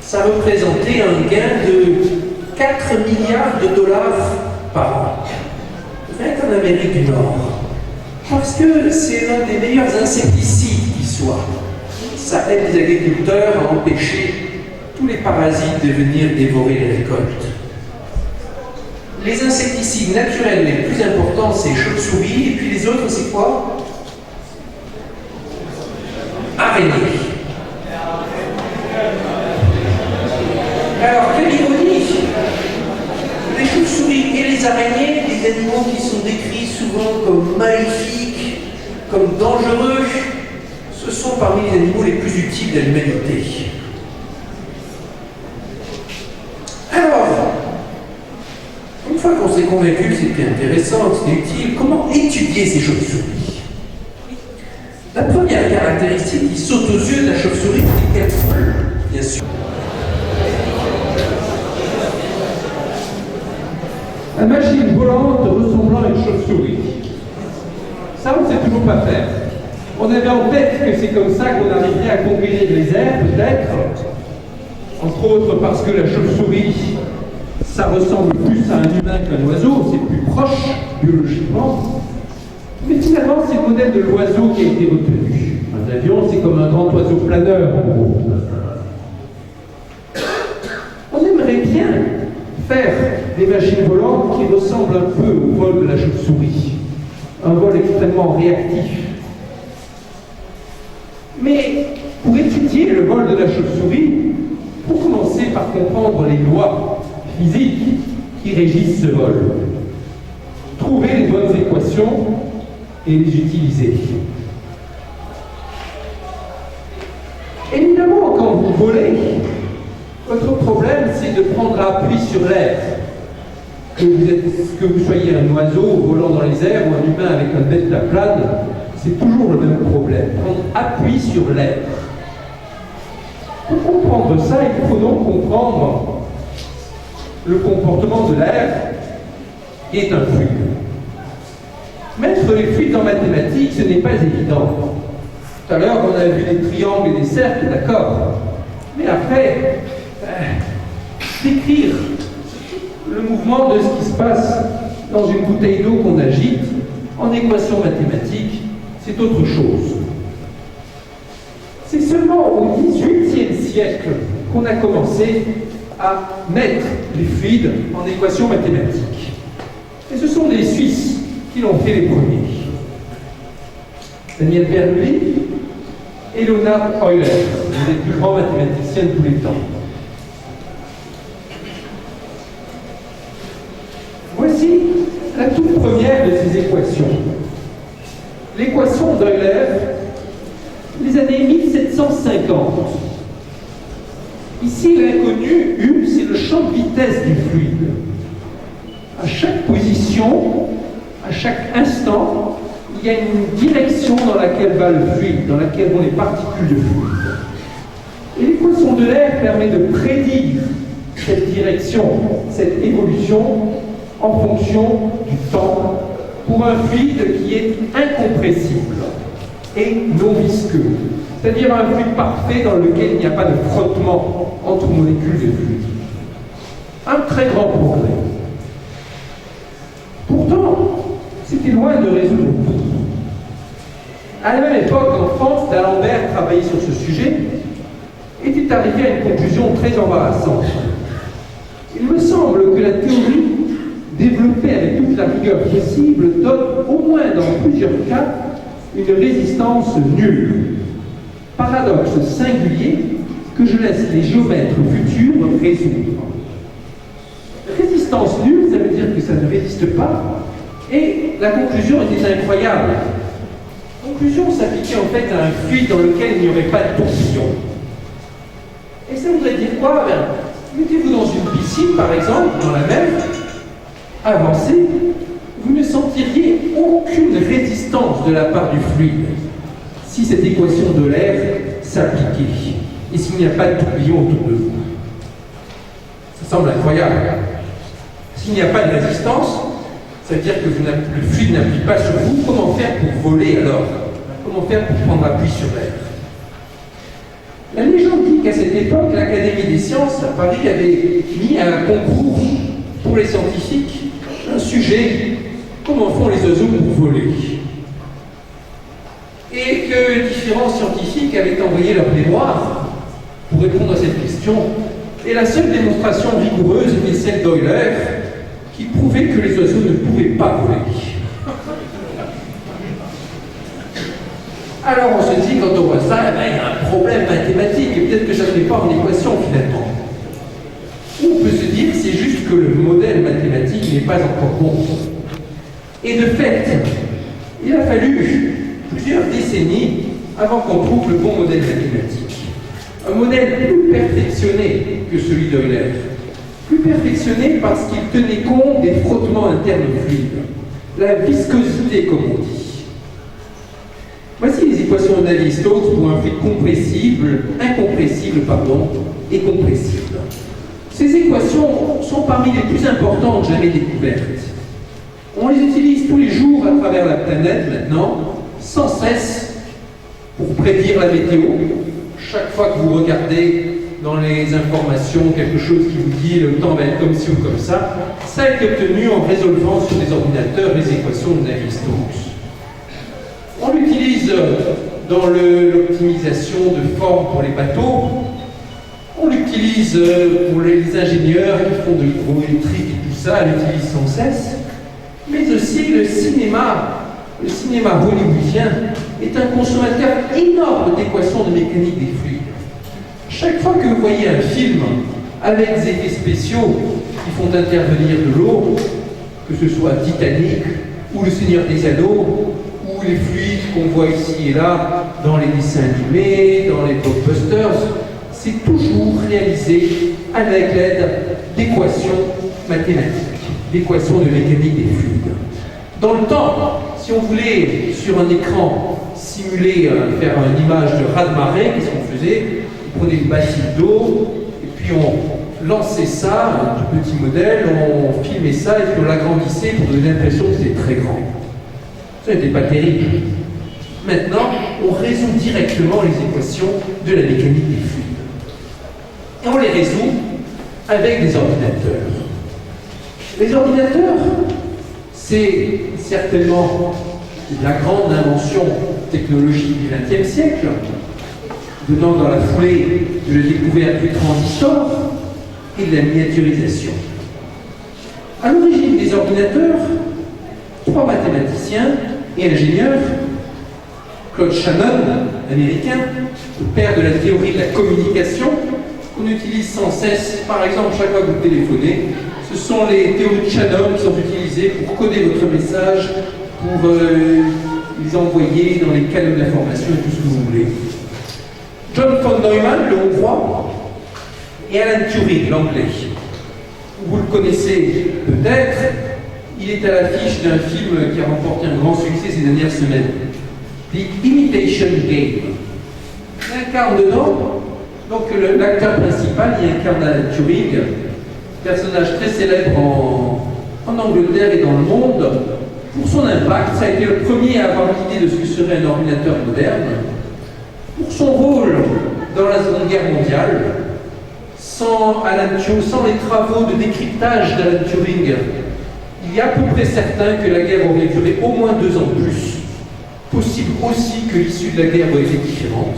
ça représentait un gain de 4 milliards de dollars par an. Rien qu'en Amérique du Nord. Parce que c'est l'un des meilleurs insecticides qui soit. Ça aide les agriculteurs à empêcher tous les parasites de venir dévorer les récoltes. Les insecticides naturels les plus importants, c'est chauve-souris, et puis les autres, c'est quoi? Araignées. Alors, quelle ironie! Les chauves-souris et les araignées, des animaux qui sont décrits souvent comme maléfiques, comme dangereux, ce sont parmi les animaux les plus utiles de l'humanité. Alors, une fois qu'on s'est convaincu que c'était intéressant, que c'était utile, comment étudier ces chauves-souris? La première caractéristique qui saute aux yeux de la chauve-souris, c'est qu'elle vole, bien sûr. La machine volante ressemblant à une chauve-souris. Ça, on ne sait toujours pas faire. On avait en tête que c'est comme ça qu'on arrivait à conquérir les airs, peut-être. Entre autres parce que la chauve-souris, ça ressemble plus à un humain qu'un oiseau, c'est plus proche biologiquement. Mais finalement, c'est le modèle de l'oiseau qui a été retenu. Un avion, c'est comme un grand oiseau planeur, en gros. On aimerait bien faire des machines volantes qui ressemblent un peu au vol de la chauve-souris. Un vol extrêmement réactif. Mais pour étudier le vol de la chauve-souris, il faut commencer par comprendre les lois physiques qui régissent ce vol. Trouver les bonnes équations et les utiliser. Évidemment, quand vous volez, votre problème, c'est de prendre appui sur l'air. Que vous soyez un oiseau volant dans les airs ou un humain avec un bec à plane, c'est toujours le même problème. Prendre appui sur l'air. Pour comprendre ça, il faut donc comprendre le comportement de l'air qui est un fluide. Mettre les fluides en mathématiques, ce n'est pas évident. Tout à l'heure, on a vu des triangles et des cercles, d'accord. Mais après, décrire le mouvement de ce qui se passe dans une bouteille d'eau qu'on agite en équation mathématique, c'est autre chose. C'est seulement au XVIIIe siècle qu'on a commencé à mettre les fluides en équation mathématique. Et ce sont les Suisses qui l'ont fait les premiers. Daniel Bernoulli et Leonhard Euler, l'un des plus grands mathématiciens de tous les temps. Voici la toute première de ces équations. L'équation d'Euler, les années 1750. Ici, l'inconnu, U, c'est le champ de vitesse du fluide. À chaque position, à chaque instant, il y a une direction dans laquelle va le fluide, dans laquelle vont les particules de fluide. Et l'équation d'Euler permet de prédire cette direction, cette évolution, en fonction du temps, pour un fluide qui est incompressible et non visqueux. C'est-à-dire un fluide parfait dans lequel il n'y a pas de frottement entre molécules de fluide. Un très grand progrès. Pourtant, c'était loin de résoudre tout. À la même époque, en France, d'Alembert travaillait sur ce sujet, était arrivé à une conclusion très embarrassante. Il me semble que la théorie, développée avec toute la rigueur possible, donne au moins dans plusieurs cas une résistance nulle. Paradoxe singulier que je laisse les géomètres futurs résoudre. Résistance nulle, ça veut dire que ça ne résiste pas, et la conclusion était incroyable. La conclusion s'appliquait en fait à un fluide dans lequel il n'y aurait pas de tourbillon. Et ça voudrait dire quoi? Mettez-vous dans une piscine, par exemple, dans la mer, avancez, vous ne sentiriez aucune résistance de la part du fluide si cette équation de l'air s'appliquait et s'il n'y a pas de tourbillon autour de vous. Ça semble incroyable. S'il n'y a pas de résistance, ça veut dire que le fluide n'appuie pas sur vous. Comment faire pour voler alors? Comment faire pour prendre appui sur l'air? La légende dit qu'à cette époque, l'Académie des sciences à Paris avait mis à un concours pour les scientifiques un sujet: comment font les oiseaux pour voler? Et que différents scientifiques avaient envoyé leur mémoire pour répondre à cette question. Et la seule démonstration rigoureuse était celle d'Euler, qui prouvait que les oiseaux ne pouvaient pas voler. Alors on se dit, quand on voit ça, il y a un problème mathématique, et peut-être que ça ne fait pas en équation finalement. Ou on peut se dire, c'est juste que le modèle mathématique n'est pas encore bon. Et de fait, il a fallu plusieurs décennies avant qu'on trouve le bon modèle mathématique. Un modèle plus perfectionné que celui d'Euler. Plus perfectionné parce qu'il tenait compte des frottements internes fluides, la viscosité comme on dit. Voici les équations de Navier-Stokes pour un fluide incompressible et compressible. Ces équations sont parmi les plus importantes jamais découvertes. On les utilise tous les jours à travers la planète maintenant, sans cesse, pour prédire la météo. Chaque fois que vous regardez dans les informations quelque chose qui vous dit le temps va être comme ci ou comme ça a été obtenu en résolvant sur des ordinateurs les équations de Navier-Stokes. On l'utilise dans l'optimisation de forme pour les bateaux, on l'utilise pour les ingénieurs qui font de l'hydroélectrique et tout ça, on l'utilise sans cesse, mais aussi le cinéma hollywoodien est un consommateur énorme d'équations de mécanique des fluides. Chaque fois que vous voyez un film avec des effets spéciaux qui font intervenir de l'eau, que ce soit Titanic ou Le Seigneur des Anneaux, ou les fluides qu'on voit ici et là dans les dessins animés, dans les blockbusters, c'est toujours réalisé avec l'aide d'équations mathématiques, d'équations de mécanique des fluides. Dans le temps, si on voulait sur un écran simuler, faire une image de raz-de-marée, qu'est-ce qu'on faisait? On prenait une bassine d'eau, et puis on lançait ça, un tout petit modèle, on filmait ça, et puis on l'agrandissait pour donner l'impression que c'était très grand. Ça n'était pas terrible. Maintenant, on résout directement les équations de la mécanique des fluides. Et on les résout avec des ordinateurs. Les ordinateurs, c'est certainement la grande invention technologique du XXe siècle, venant dans la foulée de la découverte du transistor et de la miniaturisation. À l'origine des ordinateurs, 3 mathématiciens et ingénieurs, Claude Shannon, américain, le père de la théorie de la communication, qu'on utilise sans cesse, par exemple, chaque fois que vous téléphonez, ce sont les théories de Shannon qui sont utilisées pour coder votre message, pour les envoyer dans les canaux d'information et tout ce que vous voulez. John von Neumann, le hongrois, et Alan Turing, l'anglais. Vous le connaissez peut-être, il est à l'affiche d'un film qui a remporté un grand succès ces dernières semaines, The Imitation Game. Il incarne dedans, donc l'acteur principal, il incarne Alan Turing, personnage très célèbre en Angleterre et dans le monde. Pour son impact, ça a été le premier à avoir l'idée de ce que serait un ordinateur moderne. Pour son rôle dans la Seconde Guerre mondiale, sans les travaux de décryptage d'Alan Turing, il est à peu près certain que la guerre aurait duré au moins 2 ans de plus. Possible aussi que l'issue de la guerre aurait été différente.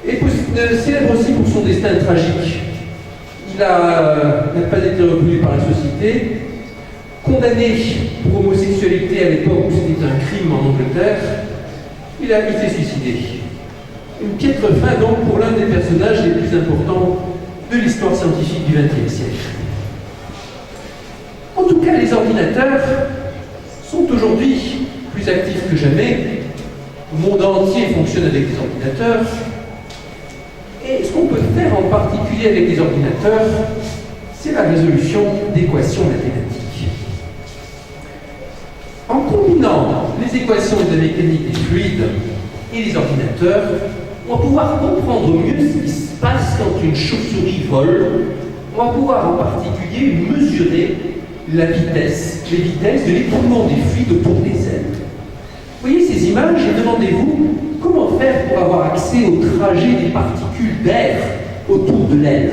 Et célèbre aussi pour son destin tragique. Il n'a pas été reconnu par la société, condamné pour homosexualité à l'époque où c'était un crime en Angleterre, il s'est suicidé. Une piètre fin donc pour l'un des personnages les plus importants de l'histoire scientifique du XXe siècle. En tout cas, les ordinateurs sont aujourd'hui plus actifs que jamais. Le monde entier fonctionne avec des ordinateurs. Et ce qu'on peut faire en particulier avec les ordinateurs, c'est la résolution d'équations mathématiques. En combinant les équations de la mécanique des fluides et les ordinateurs, on va pouvoir comprendre mieux ce qui se passe quand une chauve-souris vole. On va pouvoir en particulier mesurer les vitesses de l'écoulement des fluides autour des ailes. Vous voyez ces images et demandez-vous comment faire pour avoir accès au trajet des particules d'air autour de l'aile.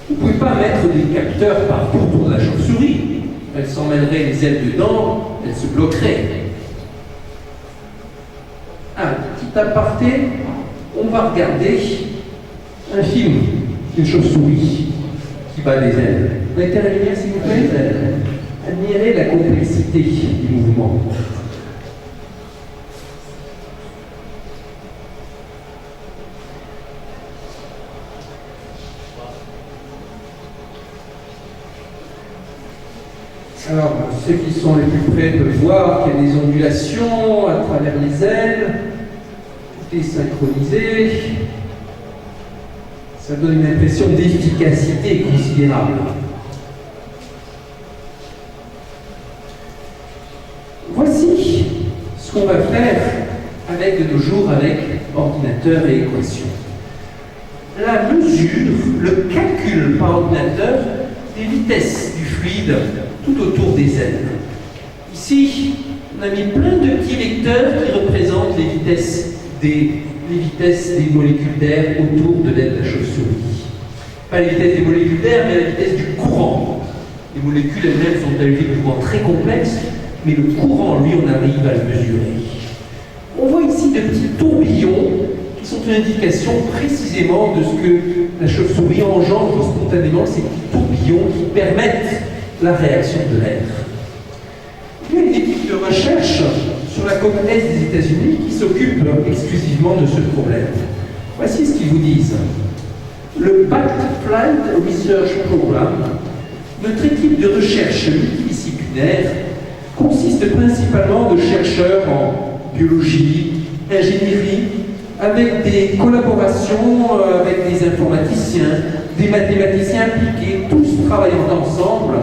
Vous ne pouvez pas mettre des capteurs partout autour de la chauve-souris. Elle s'emmènerait les ailes dedans, elle se bloquerait. Un petit aparté, on va regarder un film d'une chauve-souris qui bat des ailes. Vous mettez la lumière s'il vous plaît. Admirez la complexité du mouvement. Alors, ceux qui sont les plus près peuvent voir qu'il y a des ondulations à travers les ailes. Tout est synchronisé. Ça donne une impression d'efficacité considérable. Voici ce qu'on va faire de nos jours avec ordinateur et équations. La mesure, le calcul par ordinateur des vitesses du fluide tout autour des ailes. Ici, on a mis plein de petits vecteurs qui représentent les vitesses des molécules d'air autour de l'aile de la chauve-souris. Pas les vitesses des molécules d'air, mais la vitesse du courant. Les molécules elles-mêmes sont avec des courants très complexes, mais le courant, lui, on arrive à le mesurer. On voit ici de petits tourbillons qui sont une indication précisément de ce que la chauve-souris engendre spontanément, ces petits tourbillons qui permettent la réaction de l'air. Il y a une équipe de recherche sur la côte est des États-Unis qui s'occupe exclusivement de ce problème. Voici ce qu'ils vous disent. Le Backflight Research Program, notre équipe de recherche multidisciplinaire, consiste principalement de chercheurs en biologie, ingénierie, avec des collaborations avec des informaticiens, des mathématiciens impliqués, tous travaillant ensemble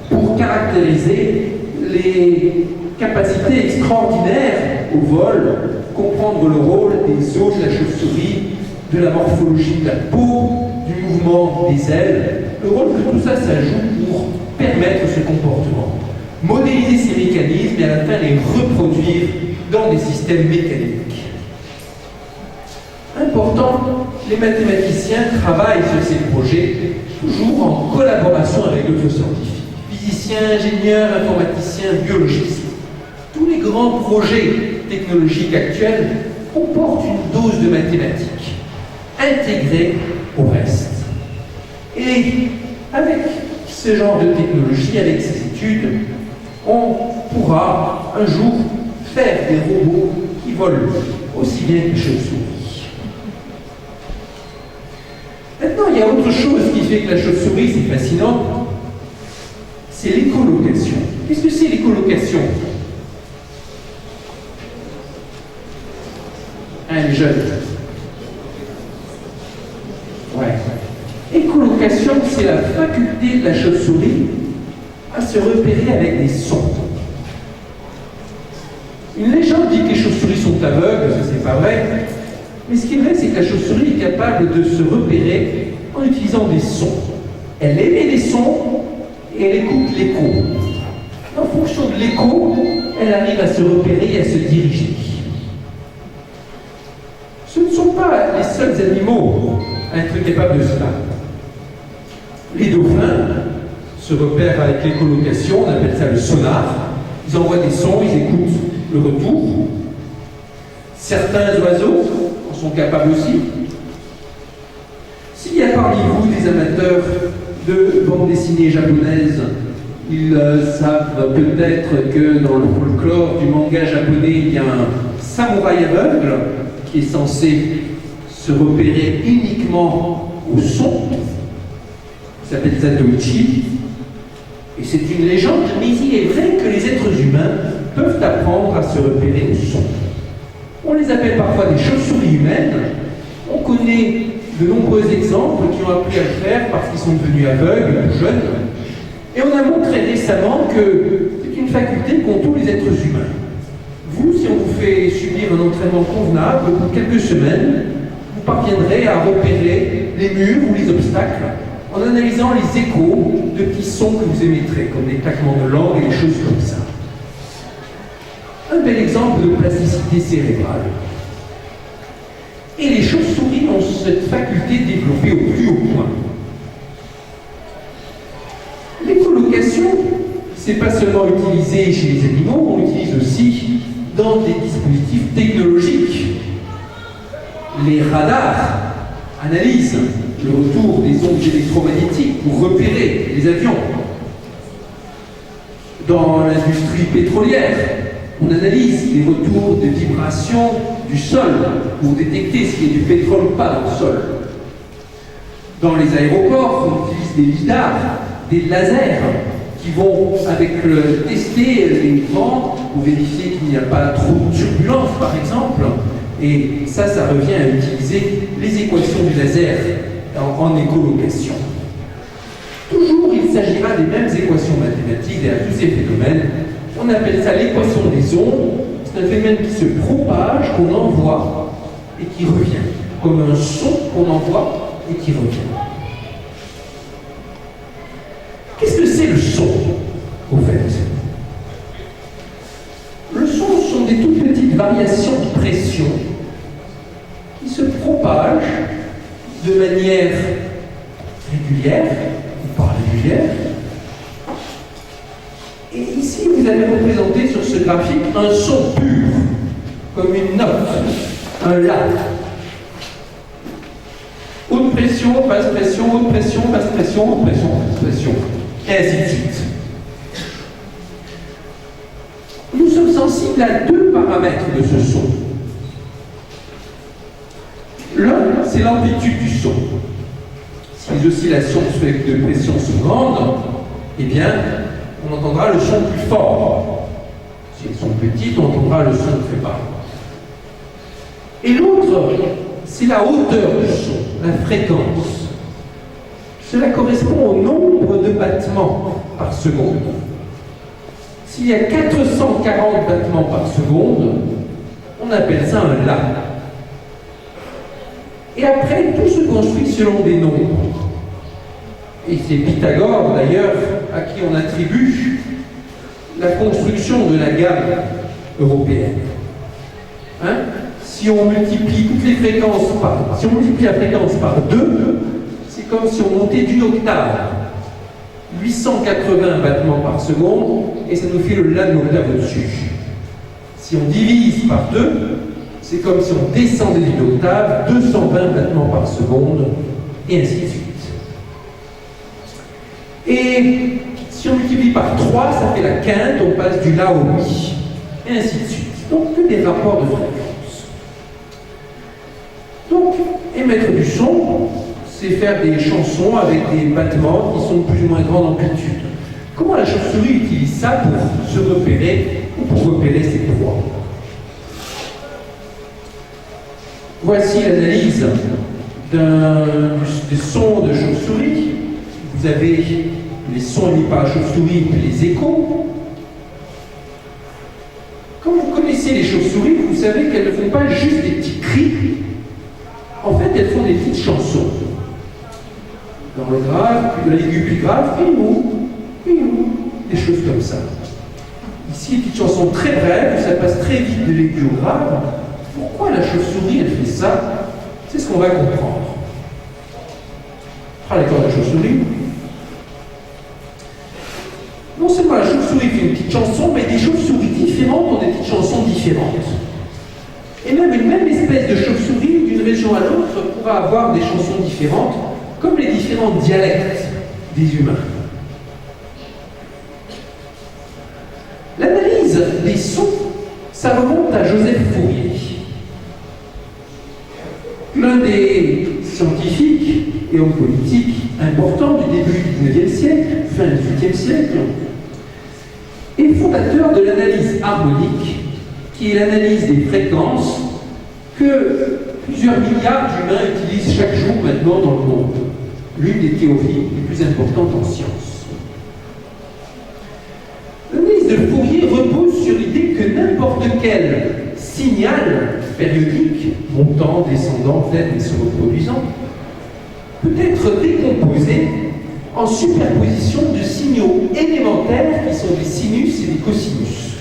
pour caractériser les capacités extraordinaires au vol, comprendre le rôle des os de la chauve-souris, de la morphologie de la peau, du mouvement des ailes, le rôle que tout ça joue pour permettre ce comportement. Modéliser ces mécanismes et à la fin les reproduire dans des systèmes mécaniques. Important, les mathématiciens travaillent sur ces projets, toujours en collaboration avec d'autres scientifiques, physiciens, ingénieurs, informaticiens, biologistes. Tous les grands projets technologiques actuels comportent une dose de mathématiques intégrée au reste. Et avec ce genre de technologie, avec ces études, on pourra un jour faire des robots qui volent aussi bien que les chauves-souris. Maintenant, il y a autre chose qui fait que la chauve-souris, c'est fascinant, c'est l'écolocation. Qu'est-ce que c'est l'écolocation? Un jeune. Ouais. Écolocation, c'est la faculté de la chauve-souris à se repérer avec des sons. Une légende dit que les chauves-souris sont aveugles, ça c'est pas vrai. Mais ce qui est vrai, c'est que la chauve-souris est capable de se repérer en utilisant des sons. Elle émet des sons et elle écoute l'écho. En fonction de l'écho, elle arrive à se repérer et à se diriger. Ce ne sont pas les seuls animaux à être capables de cela. Les dauphins se repèrent avec l'écholocation, on appelle ça le sonar. Ils envoient des sons, ils écoutent le retour. Certains oiseaux en sont capables aussi. parmi vous des amateurs de bande dessinée japonaise, ils savent peut-être que dans le folklore du manga japonais, il y a un samouraï aveugle qui est censé se repérer uniquement au son. Il s'appelle Zatoichi. Et c'est une légende, mais il est vrai que les êtres humains peuvent apprendre à se repérer au son. On les appelle parfois des chauves-souris humaines. On connaît de nombreux exemples qui ont appris à le faire parce qu'ils sont devenus aveugles, jeunes. Et on a montré récemment que c'est une faculté qu'ont tous les êtres humains. Vous, si on vous fait subir un entraînement convenable pour quelques semaines, vous parviendrez à repérer les murs ou les obstacles en analysant les échos de petits sons que vous émettrez, comme des claquements de langue et des choses comme ça. Un bel exemple de plasticité cérébrale. Et les chauves-souris ont cette faculté développée au plus haut point. L'écholocation, c'est pas seulement utilisé chez les animaux, on l'utilise aussi dans des dispositifs technologiques. Les radars analysent le retour des ondes électromagnétiques pour repérer les avions. Dans l'industrie pétrolière, on analyse les retours de vibrations du sol pour détecter s'il y a du pétrole ou pas dans le sol. Dans les aéroports, on utilise des lidars, des lasers qui vont tester les vents pour vérifier qu'il n'y a pas trop de turbulence, par exemple. Et ça revient à utiliser les équations du laser en écholocation. Toujours, il s'agira des mêmes équations mathématiques derrière tous ces phénomènes. On appelle ça l'équation des ondes. C'est un phénomène qui se propage, qu'on envoie et qui revient, comme un son qu'on envoie et qui revient. Qu'est-ce que c'est le son, au fait? Le son sont des toutes petites variations de pression qui se propagent de manière régulière, ou pas régulière. Et ici, vous avez représenté sur ce graphique un son pur, comme une note, un La. Haute pression, basse pression, haute pression, basse pression, haute pression, basse pression, et ainsi de suite. Nous sommes sensibles à deux paramètres de ce son. L'un, c'est l'amplitude du son. Si les oscillations de pression sont grandes, eh bien, on entendra le son plus fort. Si elles sont petites, on entendra le son très bas. Et l'autre, c'est la hauteur du son, la fréquence. Cela correspond au nombre de battements par seconde. S'il y a 440 battements par seconde, on appelle ça un La. Et après, tout se construit selon des nombres. Et c'est Pythagore, d'ailleurs, à qui on attribue la construction de la gamme européenne. Hein? Si on multiplie toutes les fréquences si on multiplie la fréquence par 2, c'est comme si on montait d'une octave. 880 battements par seconde, et ça nous fait le La de l'octave au-dessus. Si on divise par 2, c'est comme si on descendait d'une octave, 220 battements par seconde, et ainsi de suite. Et si on multiplie par 3, ça fait la quinte, on passe du La au Mi, et ainsi de suite. Donc, que des rapports de fréquence. Donc, émettre du son, c'est faire des chansons avec des battements qui sont de plus ou moins grande amplitude. Comment la chauve-souris utilise ça pour se repérer ou pour repérer ses proies? Voici l'analyse des sons de chauve-souris. Vous avez les sons émis par la chauve-souris et les échos. Quand vous connaissez les chauves-souris, vous savez qu'elles ne font pas juste des petits cris. En fait, elles font des petites chansons. Dans le grave, puis de l'aigu plus grave, des choses comme ça. Ici, une petite chanson très brève, ça passe très vite de l'aigu au grave. Pourquoi la chauve-souris, elle fait ça? C'est ce qu'on va comprendre. Les cordes de chauve-souris. Non seulement la chauve-souris fait une petite chanson, mais des chauves-souris différentes ont des petites chansons différentes. Et même une même espèce de chauve-souris, d'une région à l'autre, pourra avoir des chansons différentes, comme les différents dialectes des humains. L'analyse des sons, ça remonte à Joseph Fourier, l'un des scientifiques et hommes politiques importants du début du XIXe siècle, fin du XVIIIe siècle, et fondateur de l'analyse harmonique, qui est l'analyse des fréquences que plusieurs milliards d'humains utilisent chaque jour maintenant dans le monde. L'une des théories les plus importantes en sciences. L'analyse de Fourier repose sur l'idée que n'importe quel signal périodique, montant, descendant, faible et se reproduisant, peut être décomposé en superposition de signaux élémentaires qui sont des sinus et des cosinus.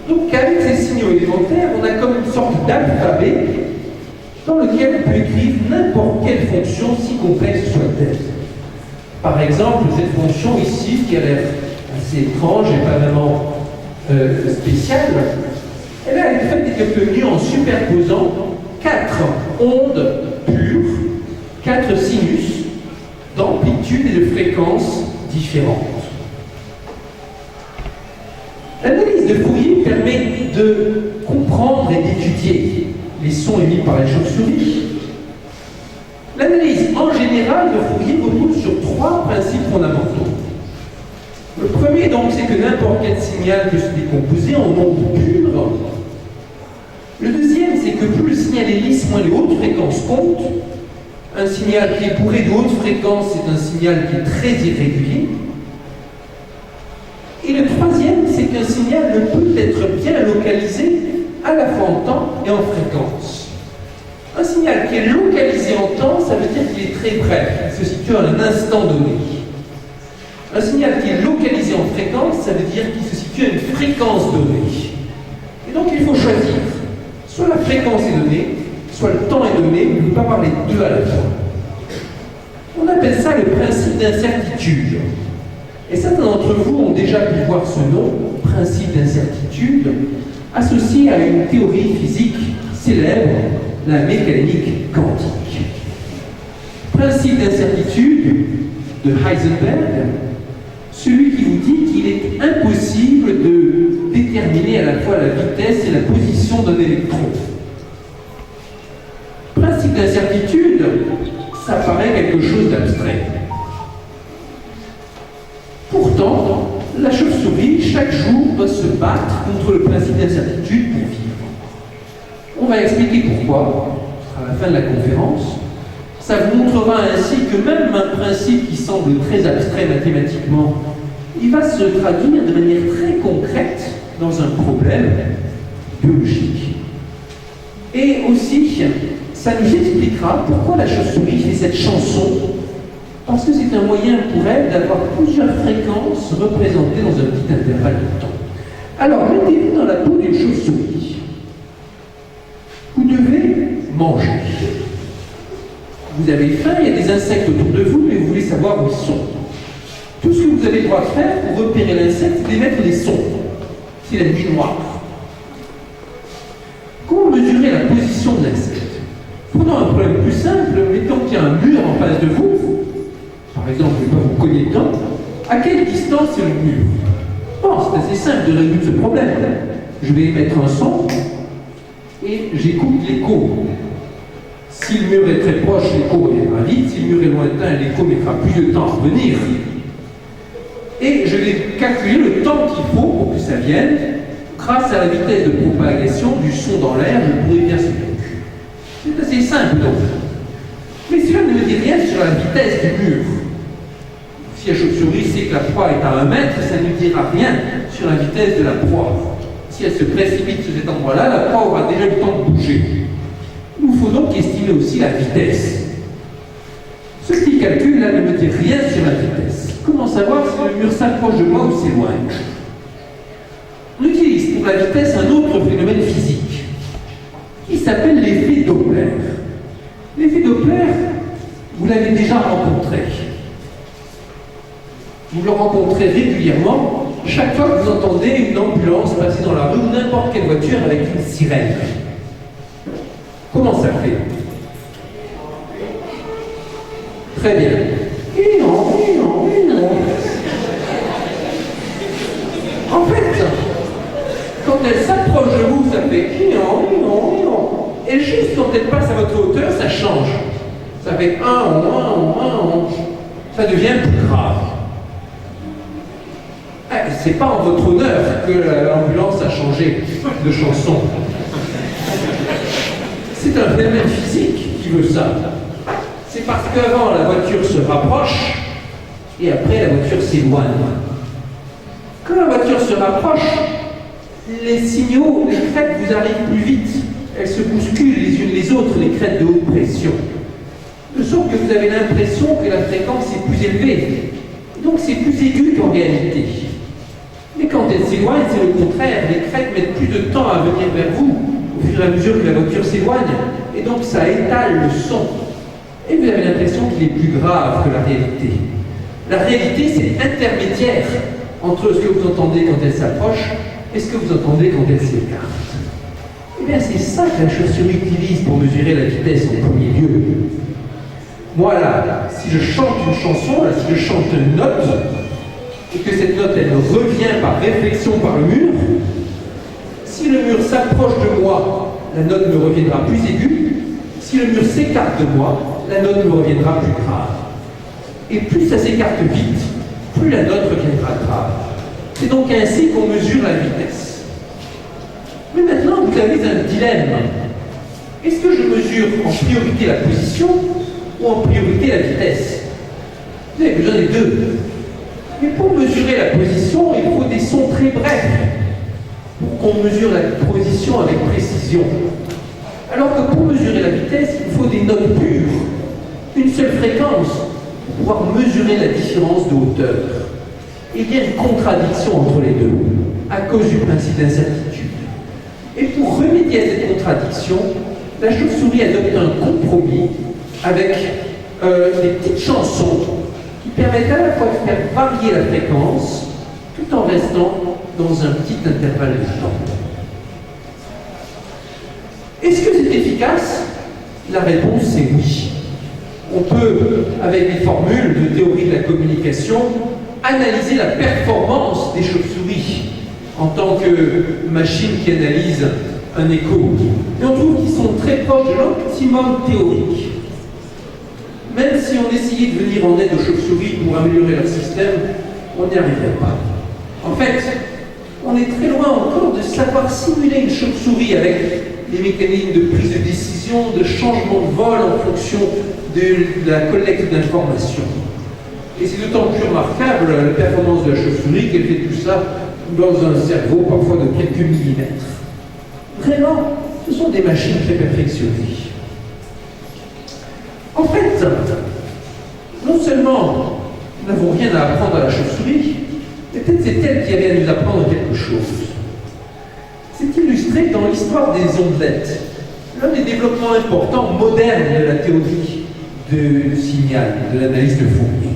Donc avec ces signaux élémentaires, on a comme une sorte d'alphabet dans lequel on peut écrire n'importe quelle fonction, si complexe soit-elle. Par exemple, cette fonction ici, qui a l'air assez étrange et pas vraiment spéciale, elle a été obtenue en superposant 4 ondes pures, 4 sinus d'amplitude et de fréquences différentes. L'analyse de Fourier permet de comprendre et d'étudier les sons émis par les chauves-souris. L'analyse en général de Fourier repose sur 3 principes fondamentaux. Le premier, donc, c'est que n'importe quel signal peut se décomposer en ondes pures. Le deuxième, c'est que plus le signal est lisse, moins les hautes fréquences comptent. Un signal qui est bourré de hautes fréquences, c'est un signal qui est très irrégulier. Et le troisième, c'est qu'un signal ne peut être bien localisé à la fois en temps et en fréquence. Un signal qui est localisé en temps, ça veut dire qu'il est très bref, il se situe à un instant donné. Un signal qui est localisé en fréquence, ça veut dire qu'il se situe à une fréquence donnée. Et donc il faut choisir. Soit la fréquence est donnée, soit le temps est donné, mais on ne peut pas avoir les deux à la fois. On appelle ça le principe d'incertitude. Et certains d'entre vous ont déjà pu voir ce nom, principe d'incertitude, associé à une théorie physique célèbre, la mécanique quantique. Principe d'incertitude de Heisenberg, celui qui vous dit qu'il est impossible de déterminer à la fois la vitesse et la position d'un électron. Principe d'incertitude, ça paraît quelque chose d'abstrait. Pourtant, la chauve-souris, chaque jour, doit se battre contre le principe d'incertitude pour vivre. On va expliquer pourquoi, à la fin de la conférence. Ça vous montrera ainsi que même un principe qui semble très abstrait mathématiquement, il va se traduire de manière très concrète dans un problème biologique. Et aussi, ça nous expliquera pourquoi la chauve-souris fait cette chanson, parce que c'est un moyen pour elle d'avoir plusieurs fréquences représentées dans un petit intervalle de temps. Alors, mettez-vous dans la peau d'une chauve-souris. Vous devez manger. Vous avez faim, il y a des insectes autour de vous, mais vous voulez savoir où ils sont. Tout ce que vous avez le droit de faire pour repérer l'insecte, c'est d'émettre des sons. C'est la nuit noire. Comment mesurer la position de l'insecte? Prenons un problème plus simple, mettons qu'il y a un mur en face de vous. Par exemple, je ne vais pas vous cogner dedans. À quelle distance est le mur? Bon, c'est assez simple de résoudre ce problème. Je vais émettre un son et j'écoute l'écho. Si le mur est très proche, l'écho reviendra vite. Si le mur est lointain, l'écho mettra plus de temps à revenir. Et je vais calculer le temps qu'il faut pour que ça vienne. Grâce à la vitesse de propagation du son dans l'air, je pourrai bien se calculer. C'est assez simple donc. Mais cela ne me dit rien sur la vitesse du mur. Si la chauve-souris sait que la proie est à 1 mètre, ça ne dira rien sur la vitesse de la proie. Si elle se précipite sur cet endroit-là, la proie aura déjà le temps de bouger. Il nous faut donc estimer aussi la vitesse. Ce petit calcul-là ne me dit rien sur la vitesse. Comment savoir si le mur s'approche de moi ou s'éloigne? On utilise pour la vitesse un autre phénomène physique qui s'appelle l'effet Doppler. L'effet Doppler, vous l'avez déjà rencontré. Vous le rencontrez régulièrement chaque fois que vous entendez une ambulance passer dans la rue ou n'importe quelle voiture avec une sirène. Comment ça fait? Très bien. En fait, quand elle s'approche de vous, ça fait et juste quand elle passe à votre hauteur, ça change. Ça fait ça devient plus grave. C'est pas en votre honneur que l'ambulance a changé de chanson. C'est un phénomène physique qui veut ça. C'est parce qu'avant la voiture se rapproche et après la voiture s'éloigne. Quand la voiture se rapproche, les signaux, les crêtes vous arrivent plus vite. Elles se bousculent les unes les autres, les crêtes de haute pression. De sorte que vous avez l'impression que la fréquence est plus élevée. Donc c'est plus aigu qu'en réalité. Mais quand elles s'éloignent, c'est le contraire. Les crêtes mettent plus de temps à venir vers vous au fur et à mesure que la voiture s'éloigne. Et donc ça étale le son. Et vous avez l'impression qu'il est plus grave que la réalité. La réalité, c'est intermédiaire entre ce que vous entendez quand elle s'approche et ce que vous entendez quand elle s'écarte. Eh bien, c'est ça que la chauve-souris utilise pour mesurer la vitesse en premier lieu. Moi, là, si je chante une chanson, là, si je chante une note, et que cette note, elle revient par réflexion par le mur, si le mur s'approche de moi, la note me reviendra plus aiguë. Si le mur s'écarte de moi, la note me reviendra plus grave. Et plus ça s'écarte vite, plus la note reviendra grave. C'est donc ainsi qu'on mesure la vitesse. Mais maintenant, vous avez un dilemme. Est-ce que je mesure en priorité la position ou en priorité la vitesse? Vous avez besoin des deux. Mais pour mesurer la position, il faut des sons très brefs pour qu'on mesure la position avec précision. Alors que pour mesurer la vitesse, il faut des notes pures, une seule fréquence, pour pouvoir mesurer la différence de hauteur. Il y a une contradiction entre les deux, à cause du principe d'incertitude. Et pour remédier à cette contradiction, la chauve-souris adopte un compromis avec des petites chansons qui permettent à la fois de faire varier la fréquence tout en restant dans un petit intervalle de temps. Est-ce que c'est efficace? La réponse est oui. On peut, avec des formules de théorie de la communication, analyser la performance des chauves-souris en tant que machine qui analyse un écho. Et on trouve qu'ils sont très proches de l'optimum théorique. Même si on essayait de venir en aide aux chauves-souris pour améliorer leur système, on n'y arriverait pas. En fait, on est très loin encore de savoir simuler une chauve-souris avec des mécanismes de prise de décision, de changement de vol en fonction de la collecte d'informations. Et c'est d'autant plus remarquable la performance de la chauve-souris qu'elle fait tout ça dans un cerveau parfois de quelques millimètres. Vraiment, ce sont des machines très perfectionnées. En fait, non seulement nous n'avons rien à apprendre à la chauve-souris, mais peut-être c'est elle qui avait à nous apprendre quelque chose. C'est illustré dans l'histoire des ondelettes, l'un des développements importants modernes de la théorie du signal, de l'analyse de Fourier,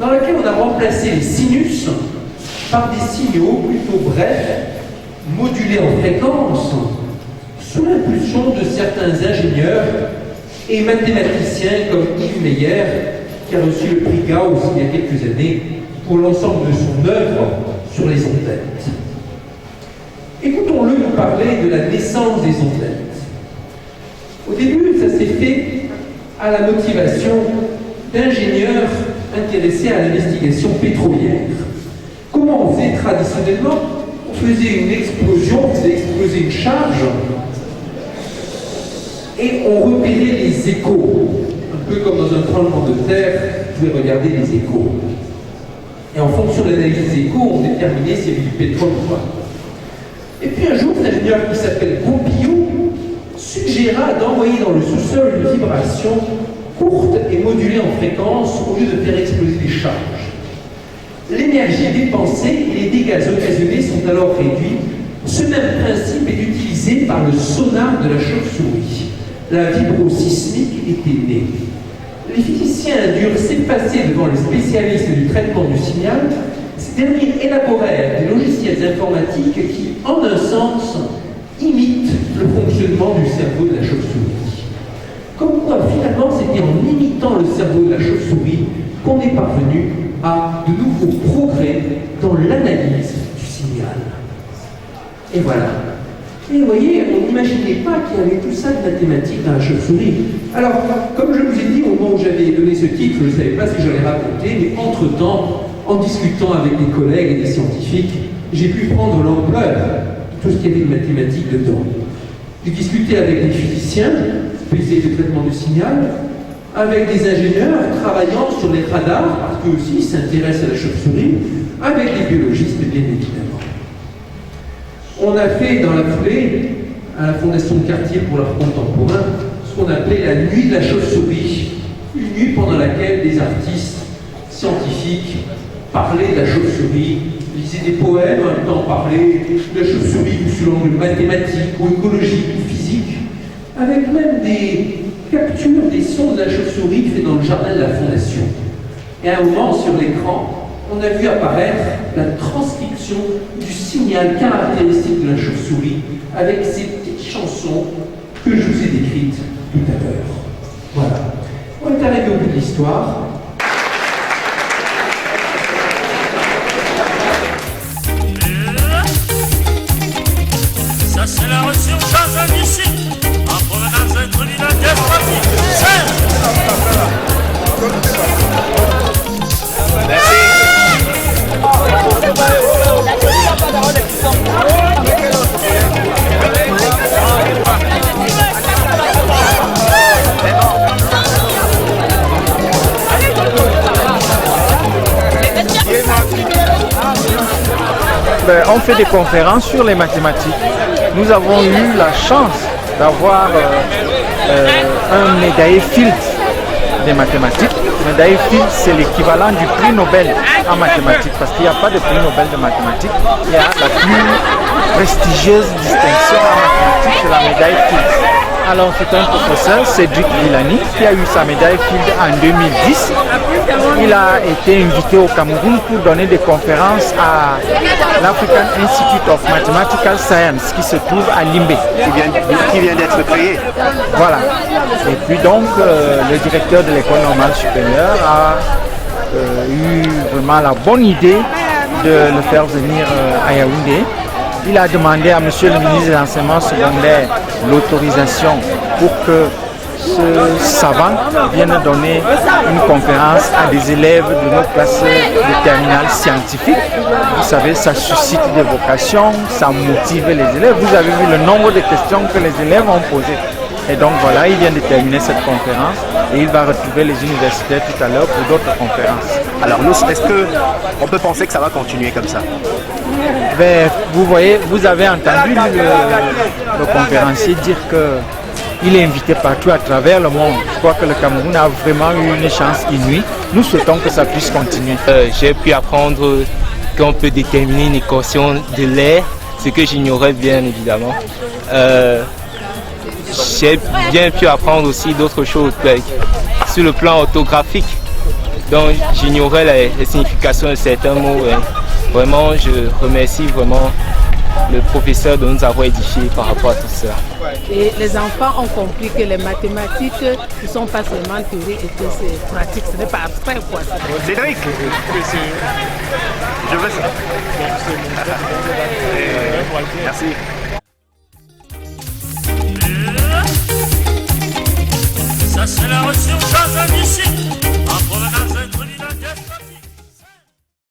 dans laquelle on a remplacé les sinus par des signaux plutôt brefs, modulés en fréquence, sous l'impulsion de certains ingénieurs et mathématiciens comme Yves Meyer, qui a reçu le prix Gauss il y a quelques années pour l'ensemble de son œuvre sur les ondelettes. Écoutons-le nous parler de la naissance des ondelettes. Au début, ça s'est fait à la motivation d'ingénieurs intéressés à l'investigation pétrolière. Comment on faisait traditionnellement? On faisait une explosion, on faisait exploser une charge et on repérait les échos. Un peu comme dans un tremblement de terre, vous pouvez regarder les échos. Et en fonction de l'analyse des échos, on déterminait s'il y avait du pétrole ou pas. Et puis un jour, un ingénieur qui s'appelle Pompidou suggéra d'envoyer dans le sous-sol une vibration courte et modulée en fréquence au lieu de faire exploser des charges. L'énergie dépensée et les dégâts occasionnés sont alors réduits. Ce même principe est utilisé par le sonar de la chauve-souris. La vibrosismique était née. Les physiciens durent s'effacer devant les spécialistes du traitement du signal. Ces derniers élaborèrent des logiciels informatiques qui, en un sens, imitent le fonctionnement du cerveau de la chauve-souris. Comme quoi, finalement, c'était en imitant le cerveau de la chauve-souris qu'on est parvenu à de nouveaux progrès dans l'analyse du signal. Et voilà. Et vous voyez, on n'imaginait pas qu'il y avait tout ça de mathématiques dans la chauve-souris. Alors, comme je vous ai dit au moment où j'avais donné ce titre, je ne savais pas ce que j'allais raconter, mais entre-temps, en discutant avec des collègues et des scientifiques, j'ai pu prendre l'ampleur de tout ce qu'il y avait de mathématiques dedans. J'ai discuté avec des physiciens, spécialistes de traitement du signal, avec des ingénieurs travaillant sur les radars, parce qu'eux aussi s'intéressent à la chauve-souris, avec des biologistes, bien évidemment. On a fait dans la foulée, à la Fondation de Cartier pour l'art contemporain, ce qu'on appelait la nuit de la chauve-souris. Une nuit pendant laquelle des artistes scientifiques parlaient de la chauve-souris, lisaient des poèmes, en même temps parlaient de la chauve-souris sous l'angle mathématique ou écologique ou physique, avec même des captures des sons de la chauve-souris faits dans le jardin de la Fondation. Et à un moment, sur l'écran, on a vu apparaître la transcription du signal caractéristique de la chauve-souris avec ces petites chansons que je vous ai décrites tout à l'heure. Voilà. On est arrivé au bout de l'histoire. Ça c'est la resurgence d'ici, en provenance d'un tribunal démocratique. On fait des conférences sur les mathématiques. Nous avons eu la chance d'avoir un médaillé Fields des mathématiques. Le médaillé Fields, c'est l'équivalent du prix Nobel en mathématiques, parce qu'il n'y a pas de prix Nobel de mathématiques. Il y a la plus prestigieuse distinction en mathématiques, c'est la médaille Fields. Alors c'est un professeur, Cédric Villani, qui a eu sa médaille Fields en 2010. Il a été invité au Cameroun pour donner des conférences à l'African Institute of Mathematical Science, qui se trouve à Limbé. Qui vient d'être créé. Voilà. Et puis donc, le directeur de l'école normale supérieure a eu vraiment la bonne idée de le faire venir à Yaoundé. Il a demandé à monsieur le ministre de l'enseignement secondaire l'autorisation pour que ce savant vienne donner une conférence à des élèves de notre classe de terminale scientifique. Vous savez, ça suscite des vocations, ça motive les élèves. Vous avez vu le nombre de questions que les élèves ont posées. Et donc voilà, il vient de terminer cette conférence et il va retrouver les universitaires tout à l'heure pour d'autres conférences. Alors, est-ce qu'on peut penser que ça va continuer comme ça? Ben, vous voyez, vous avez entendu le conférencier dire qu'il est invité partout à travers le monde. Je crois que le Cameroun a vraiment eu une chance inouïe. Nous souhaitons que ça puisse continuer. J'ai pu apprendre qu'on peut déterminer une équation de l'air, ce que j'ignorais bien évidemment. J'ai bien pu apprendre aussi d'autres choses sur le plan orthographique. Donc j'ignorais les significations de certains mots. Vraiment, je remercie vraiment le professeur de nous avoir édifié par rapport à tout ça. Et les enfants ont compris que les mathématiques ne sont pas seulement théoriques et que c'est pratique, ce n'est pas abstrait quoi. Cédric, je veux ça. Merci. Ça c'est la resurgence d'ici, en provenance d'un tribunal démocratique.